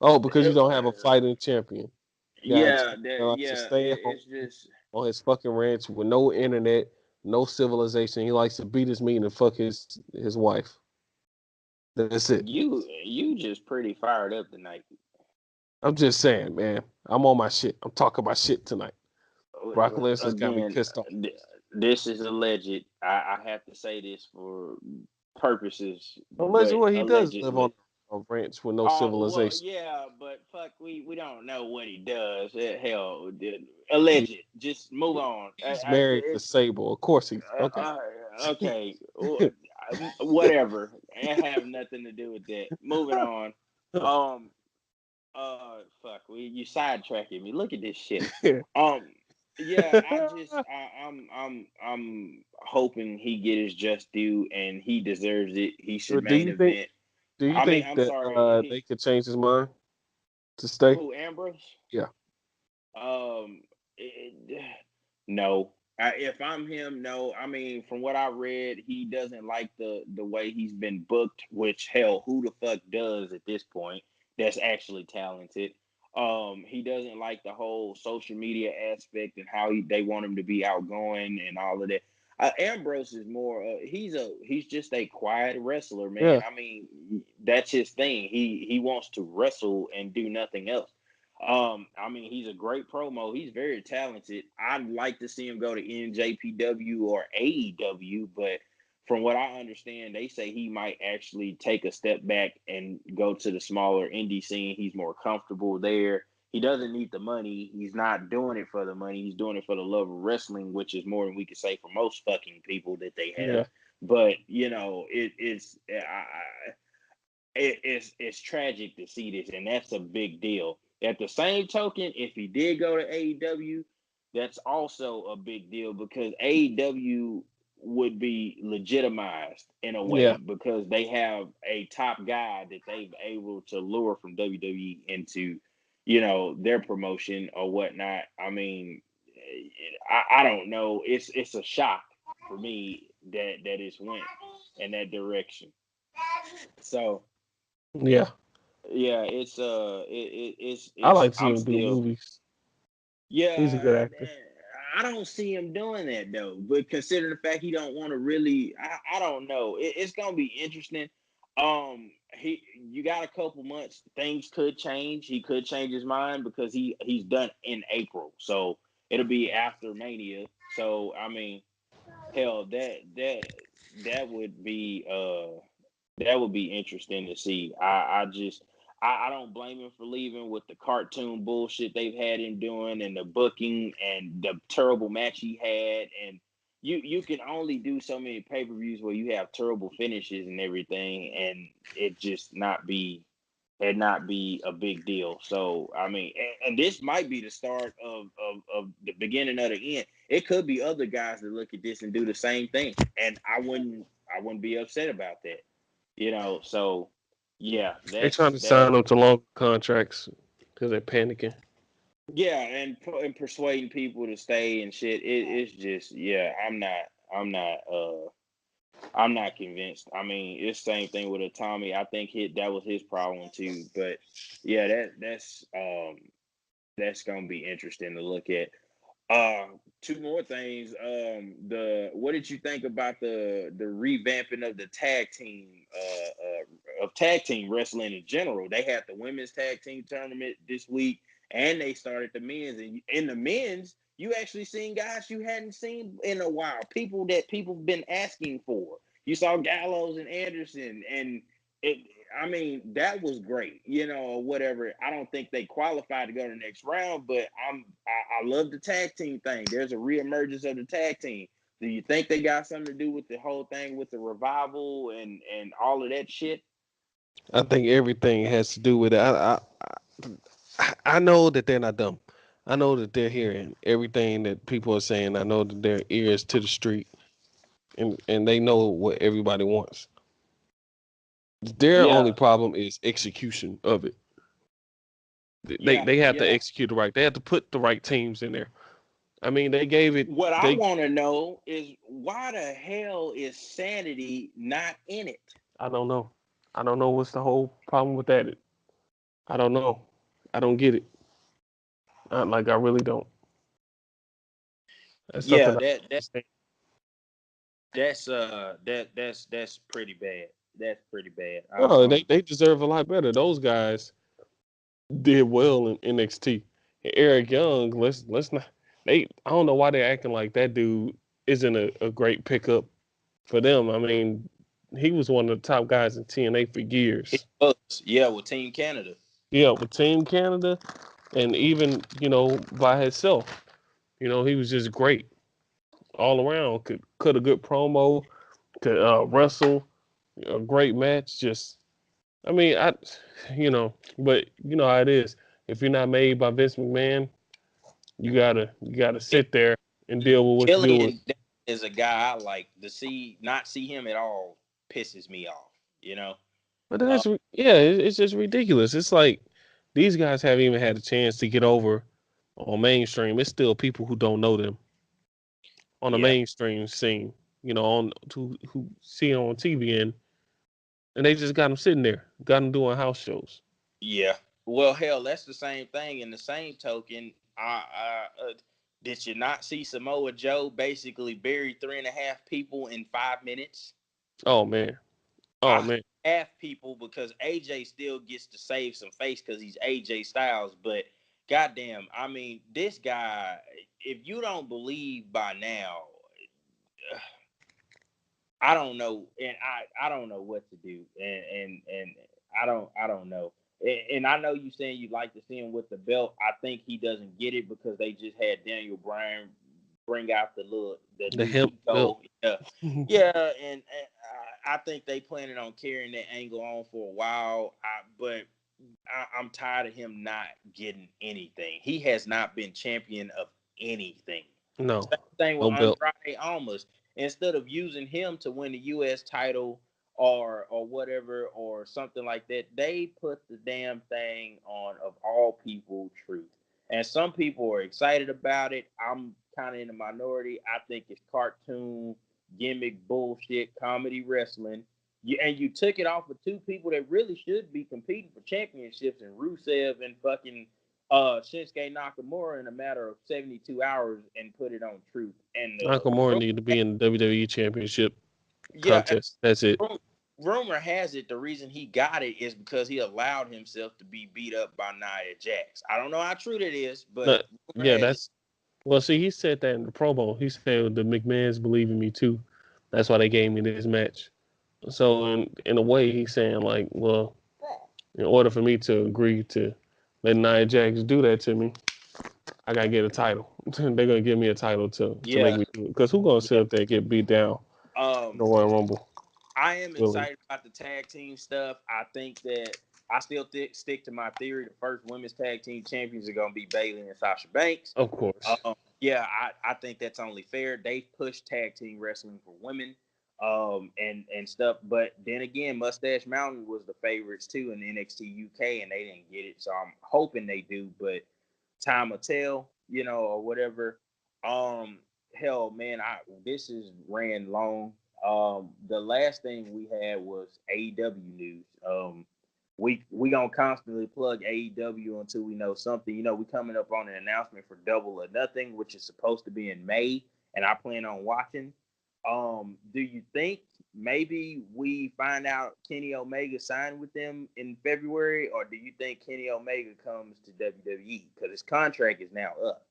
Oh, because you don't have a fighting champion. You got a champion that likes to stay at home It's just on his fucking ranch with no internet, no civilization. He likes to beat his meat and fuck his wife. That's it. you just pretty fired up tonight. I'm just saying, man. I'm on my shit. I'm talking my shit tonight. Brock Lesnar's got me Again, pissed off. this is alleged. I have to say this for purposes, Allegedly, but what he does live on allegedly. a ranch with no Oh well, civilization. yeah, but fuck, we don't know what he does. Hell, alleged. Just move on. He's married to Sable. Of course he's Uh, okay. uh, okay, whatever. It have nothing to do with that. Moving on. Um, fuck, you sidetracking me. Look at this shit. Um, yeah, I'm hoping he get his just due, and he deserves it. He should Well, do main you think? event. Do you I mean, think I'm that sorry, they could change his mind to stay? who Ambrose? Yeah. Um, it, no. If I'm him, no. I mean, from what I read, he doesn't like the way he's been booked. Which hell, who the fuck does at this point? That's actually talented. He doesn't like the whole social media aspect and how they want him to be outgoing and all of that. Ambrose is more. He's just a quiet wrestler, man. Yeah, I mean, that's his thing. He wants to wrestle and do nothing else. I mean, he's a great promo. He's very talented. I'd like to see him go to NJPW or AEW, but from what I understand, they say he might actually take a step back and go to the smaller indie scene. He's more comfortable there. He doesn't need the money. He's not doing it for the money. He's doing it for the love of wrestling, which is more than we could say for most fucking people that they have. yeah, But it's tragic to see this, and that's a big deal. At the same token, if he did go to AEW, that's also a big deal because AEW would be legitimized in a way yeah. because they have a top guy that they've able to lure from WWE into, their promotion or whatnot. I mean, I don't know. It's a shock for me that it's went in that direction. So Yeah, yeah, I it's like to see I'm him do still movies. He's a yeah. good actor. I don't see him doing that though. But considering the fact he don't want to really, I don't know. It's gonna be interesting. He you got a couple months. Things could change. He could change his mind because he's done in April, so it'll be after Mania. So I mean, hell, that would be interesting to see. I don't blame him for leaving with the cartoon bullshit they've had him doing and the booking and the terrible match he had. And you can only do so many pay-per-views where you have terrible finishes and everything, and it just not be a big deal. So I mean, and this might be the start of the beginning of the end. It could be other guys that look at this and do the same thing, and I wouldn't be upset about that. So yeah, They trying that's to that. sign him to longer contracts because they're panicking. Yeah, and persuading people to stay and shit. It's just yeah. I'm not convinced. I mean, it's the same thing with a Tommy. I think that was his problem too. But yeah, that's gonna be interesting to look at. Two more things. The what did you think about the revamping of the tag team of tag team wrestling in general? They had the women's tag team tournament this week, and they started the men's. And in the men's, you actually seen guys you hadn't seen in a while, people that people been asking for. You saw Gallows and Anderson, and it. I mean, that was great, or whatever. I don't think they qualified to go to the next round, but I love the tag team thing. There's a reemergence of the tag team. Do you think they got something to do with the whole thing with the revival and all of that shit? I think everything has to do with it. I know that they're not dumb. I know that they're hearing everything that people are saying. I know that their ears to the street, and they know what everybody wants. Their only Yeah, problem is execution of it. They yeah, they have to yeah. execute it right. They have to put the right teams in there. I mean, they gave it. What I They want to know is why the hell is Sanity not in it? I don't know. I don't know what's the whole problem with that. I don't know. I don't get it. I really don't. That's Yeah, something I that don't that understand. that's pretty bad. That's pretty bad. No, they deserve a lot better. Those guys did well in NXT. And Eric Young, let's not. I don't know why they're acting like that dude isn't a great pickup for them. I mean, he was one of the top guys in TNA for It years. was, yeah, with Team Canada. Yeah, with Team Canada, and even by himself. He was just great all around. Could a good promo, could wrestle, a great match. Just I mean, but you know how it is. If you're not made by Vince McMahon, you gotta Yeah, sit there and deal with what you deal with. Killian is a guy I like to see. Not see him at all pisses me off. You know. But Uh, yeah, it's just ridiculous. It's like these guys haven't even had a chance to get over on mainstream. It's still people who don't know them on the yeah, mainstream scene. On who see it on TV and they just got them sitting there, got them doing house shows. yeah. Well, hell, that's the same thing. In the same token, Did you not see Samoa Joe basically bury 3.5 people in 5 minutes? Oh man. Oh I man. half people because AJ still gets to save some face because he's AJ Styles, but goddamn, I mean, this guy. If you don't believe by now, I don't know, and I don't know what to do, and I don't know. And I know you saying you'd like to see him with the belt. I think he doesn't get it because they just had Daniel Bryan bring out the The new hemp belt. Pico. Yeah, yeah, and I think they planning on carrying that angle on for a while. But I'm tired of him not getting anything. He has not been champion of anything. No. Same thing with No belt. Andrade Almas. Instead of using him to win the U.S. title or whatever or something like that, they put the damn thing on of all people truth. And some people are excited about it. I'm kind of in the minority. I think it's cartoon, gimmick, bullshit, comedy wrestling. And you took it off of two people that really should be competing for championships in Rusev and fucking Shinsuke Nakamura in a matter of 72 hours and put it on Truth. And Nakamura need to be in the WWE Championship yeah, contest. That's it. rumor has it the reason he got it is because he allowed himself to be beat up by Nia Jax. I don't know how true that is, but No, rumor yeah, has it. that's well. See, he said that in the promo. He said the McMahon's believe in me too. That's why they gave me this match. So in a way, he's saying like, well, in order for me to agree to let Nia Jax do that to me, I gotta get a title. They're gonna give me a title to make Yeah, me do it. Because who gonna sit yeah. up there and get beat down in Um, the Royal Rumble? I am Really? excited about the tag team stuff. I think that I still stick to my theory. The first women's tag team champions are going to be Bayley and Sasha Banks. Of course. Yeah, I think that's only fair. They pushed tag team wrestling for women, and stuff. But then again, Mustache Mountain was the favorites too in NXT UK, and they didn't get it. So I'm hoping they do, but time will tell, or whatever. Um, hell, man, this is ran long. The last thing we had was AEW news. We gonna constantly plug AEW until we know something. We coming up on an announcement for Double or Nothing, which is supposed to be in May, and I plan on watching. Do you think maybe we find out Kenny Omega signed with them in February, or do you think Kenny Omega comes to WWE because his contract is now up?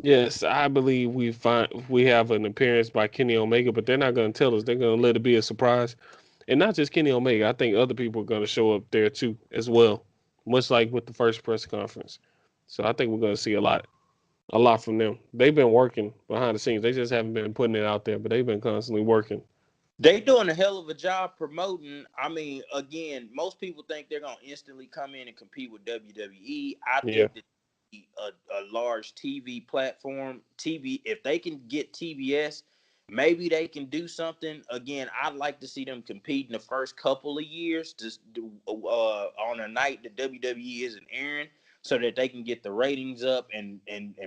Yes, I believe we have an appearance by Kenny Omega, but they're not gonna tell us. They're gonna let it be a surprise. And not just Kenny Omega. I think other people are gonna show up there too as well. Much like with the first press conference. So I think we're gonna see a lot from them. They've been working behind the scenes. They just haven't been putting it out there, but they've been constantly working. They doing a hell of a job promoting. I mean, again, most people think they're gonna instantly come in and compete with WWE. I Yeah. think that a large TV platform, TV, if they can get TBS, maybe they can do something. Again, I'd like to see them compete in the first couple of years, just on a night that WWE isn't airing, so that they can get the ratings up and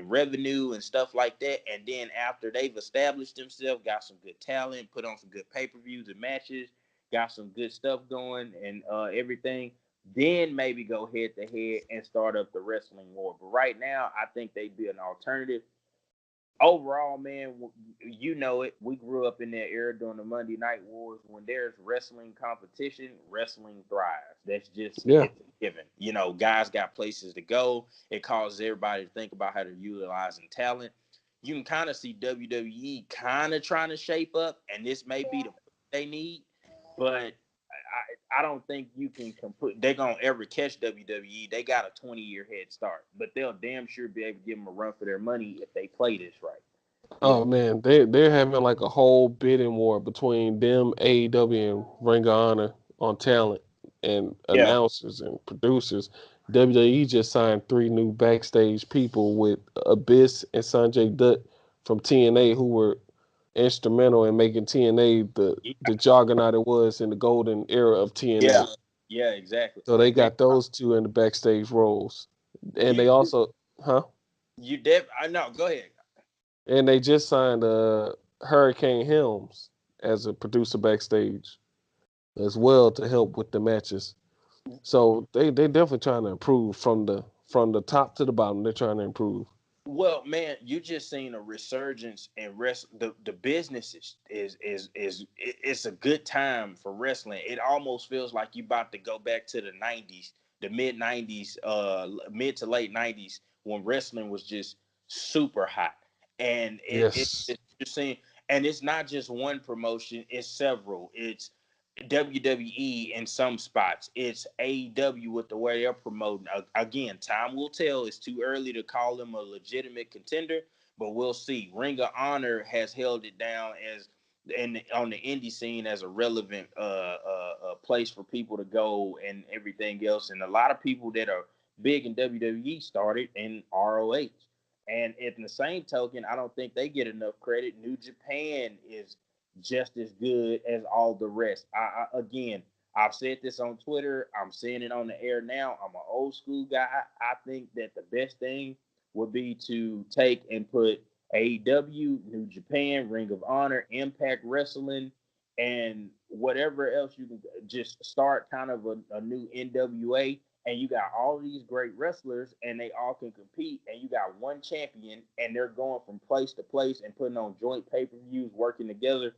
revenue and stuff like that. And then after they've established themselves, got some good talent, put on some good pay-per-views and matches, got some good stuff going and everything, then maybe go head to head and start up the wrestling war. But right now, I think they'd be an alternative. Overall, man, you know it. We grew up in that era during the Monday Night Wars. When there's wrestling competition, wrestling thrives. That's just Yeah. it's a given. Guys got places to go. It causes everybody to think about how they're utilizing talent. You can kind of see WWE kind of trying to shape up, and this may be the they need, but I don't think you can complete. They're gonna ever catch WWE. They got a 20-year head start, but they'll damn sure be able to give them a run for their money if they play this right. You Oh man, they're having like a whole bidding war between them, AEW, and Ring of Honor on talent and Yeah, announcers and producers. WWE just signed three new backstage people with Abyss and Sanjay Dutt from TNA, who were instrumental in making TNA the juggernaut it was in the golden era of yeah, TNA. yeah, exactly. So they got those two in the backstage roles, and You they also, huh? I know. Go ahead. And they just signed Hurricane Helms as a producer backstage as well to help with the matches. So they definitely trying to improve from the top to the bottom. They're trying to improve. Well, man, you just seen a resurgence in the business it's a good time for wrestling. It almost feels like you about to go back to the '90s, the mid '90s, mid to late '90s, when wrestling was just super hot. And Yes. you're seeing, and it's not just one promotion; it's several. It's WWE in some spots. It's AEW with the way they're promoting. Again, time will tell. It's too early to call them a legitimate contender, but we'll see. Ring of Honor has held it down as on the indie scene as a relevant place for people to go and everything else. And a lot of people that are big in WWE started in ROH. And at the same token, I don't think they get enough credit. New Japan is just as good as all the rest. Again, I've said this on Twitter. I'm saying it on the air now. I'm an old school guy. I think that the best thing would be to take and put AEW, New Japan, Ring of Honor, Impact Wrestling, and whatever else you can just start kind of a new NWA. And you got all these great wrestlers, and they all can compete. And you got one champion, and they're going from place to place and putting on joint pay per views, working together.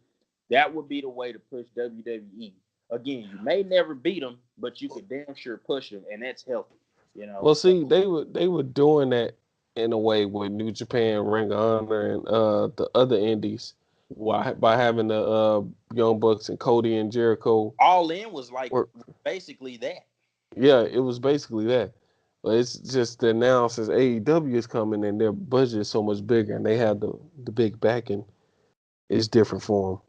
That would be the way to push WWE. Again, you may never beat them, but you could damn sure push them, and that's healthy. You know. Well, So see, they were doing that in a way with New Japan, Ring of Honor, and the other indies by having the Young Bucks and Cody and Jericho. All In was like Or basically that. yeah, it was basically that. But it's just that now since AEW is coming and their budget is so much bigger and they have the big backing, it's different for them.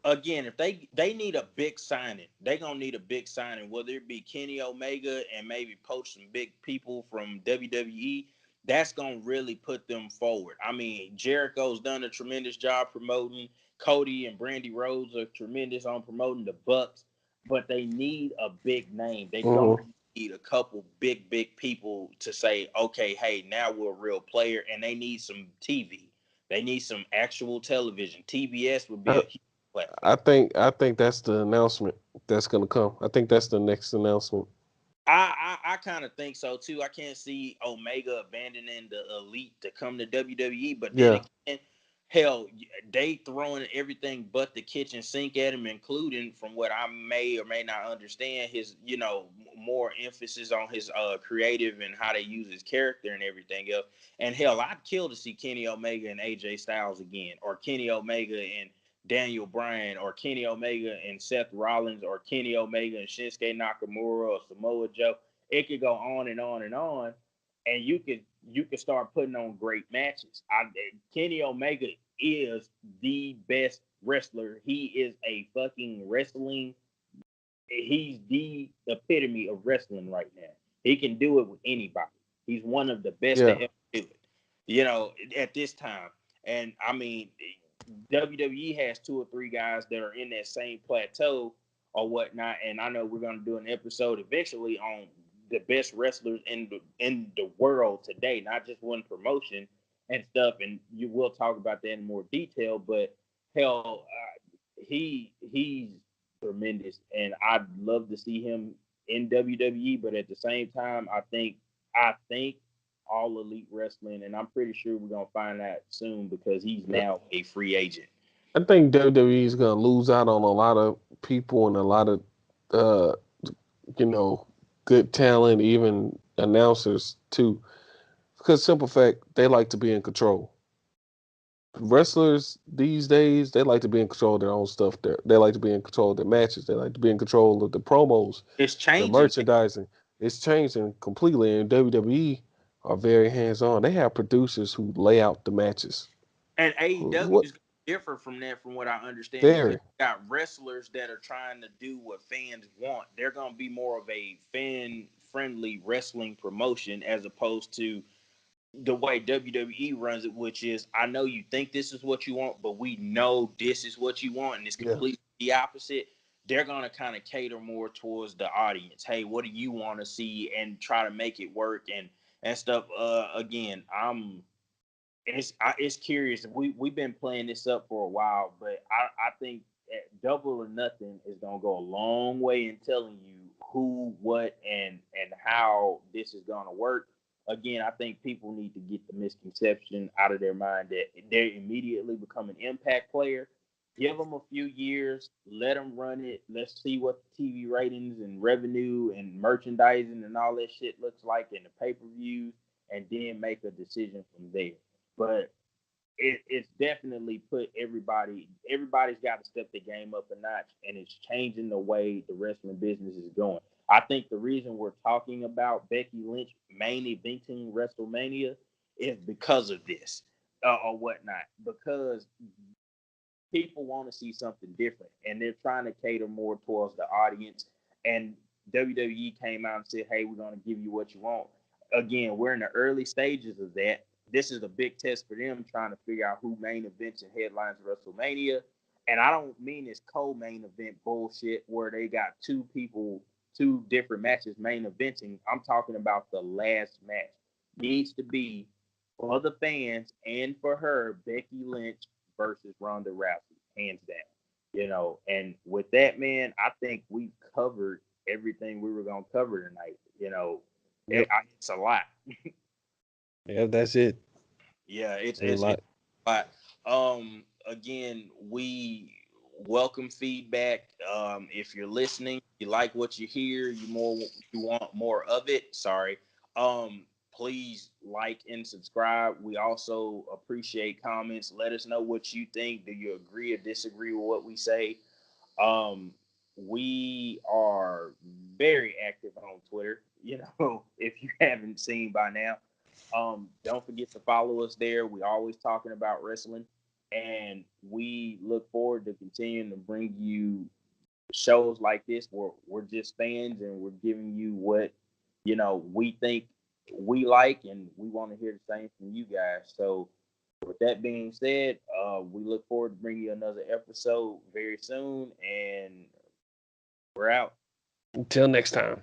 Again, if they need a big signing, they gonna need a big signing, whether it be Kenny Omega and maybe poach some big people from WWE. That's gonna really put them forward. I mean, Jericho's done a tremendous job promoting. Cody and Brandy Rhodes are tremendous on promoting the Bucks, but they need a big name. They gonna Hmm. need a couple big people to say, okay, hey, now we're a real player, and they need some TV. They need some actual television. TBS would be I, a huge platform. I think that's the announcement that's gonna come. I think that's the next announcement. I kind of think so too. I can't see Omega abandoning the elite to come to WWE, but then Yeah, again, hell, they throwing everything but the kitchen sink at him, including, from what I may or may not understand, his more emphasis on his creative and how they use his character and everything else. And hell, I'd kill to see Kenny Omega and AJ Styles again, or Kenny Omega and Daniel Bryan, or Kenny Omega and Seth Rollins, or Kenny Omega and Shinsuke Nakamura, or Samoa Joe. It could go on and on and on, and you could start putting on great matches. Kenny Omega is the best wrestler. He is a fucking wrestling. He's the epitome of wrestling right now. He can do it with anybody. He's one of the best to yeah. ever do it. At this time. And I mean, WWE has two or three guys that are in that same plateau or whatnot. And I know we're going to do an episode eventually on the best wrestlers in the world today, not just one promotion and stuff. And you will talk about that in more detail. But hell, he's tremendous, and I'd love to see him in WWE. But at the same time, I think all elite wrestling, and I'm pretty sure we're gonna find out soon because he's now a free agent. I think WWE is gonna lose out on a lot of people and a lot of uh, you know, good talent, even announcers too. Because simple fact, they like to be in control. Wrestlers these days, they like to be in control of their own stuff. They like to be in control of their matches. They like to be in control of the promos, It's the changing, merchandising. It's changing completely. And WWE are very hands on. They have producers who lay out the matches. and AEW What is different from that, from what I understand, because very you got wrestlers that are trying to do what fans want. They're gonna be more of a fan friendly wrestling promotion as opposed to the way WWE runs it, which is, I know you think this is what you want, but we know this is what you want, and it's yeah. completely the opposite. They're gonna kind of cater more towards the audience. Hey, what do you want to see, and try to make it work and stuff. Again, it's curious. We've been playing this up for a while, but I think Double or Nothing is gonna go a long way in telling you who, what, and how this is gonna work. again, I think people need to get the misconception out of their mind that they immediately become an impact player. Give them a few years, let them run it. Let's see what the TV ratings and revenue and merchandising and all that shit looks like in the pay per views, and then make a decision from there. But it's definitely put everybody's got to step the game up a notch, and it's changing the way the wrestling business is going. I think the reason we're talking about Becky Lynch main eventing WrestleMania is because of this, or whatnot, because people want to see something different, and they're trying to cater more towards the audience. And WWE came out and said, "Hey, we're going to give you what you want." Again, we're in the early stages of that. This is a big test for them, trying to figure out who main events and headlines WrestleMania. And I don't mean this co-main event bullshit where they got two people, two different matches main eventing. I'm talking about the last match needs to be for the fans and for her, Becky Lynch versus Ronda Rousey, hands down. And with that, man, I think we covered everything we were gonna cover tonight. Yep. It's a lot. Yeah, that's it. Yeah, That's a lot. a lot. Again, we welcome feedback. If you're listening, you like what you hear, you want more of it. Sorry. Please like and subscribe. We also appreciate comments. Let us know what you think. Do you agree or disagree with what we say? Um, we are very active on Twitter. If you haven't seen by now, don't forget to follow us there. We always talking about wrestling, and we look forward to continuing to bring you shows like this where we're just fans and we're giving you what we think we like, and we want to hear the same from you guys. So with that being said, we look forward to bringing you another episode very soon, and we're out. Until next time.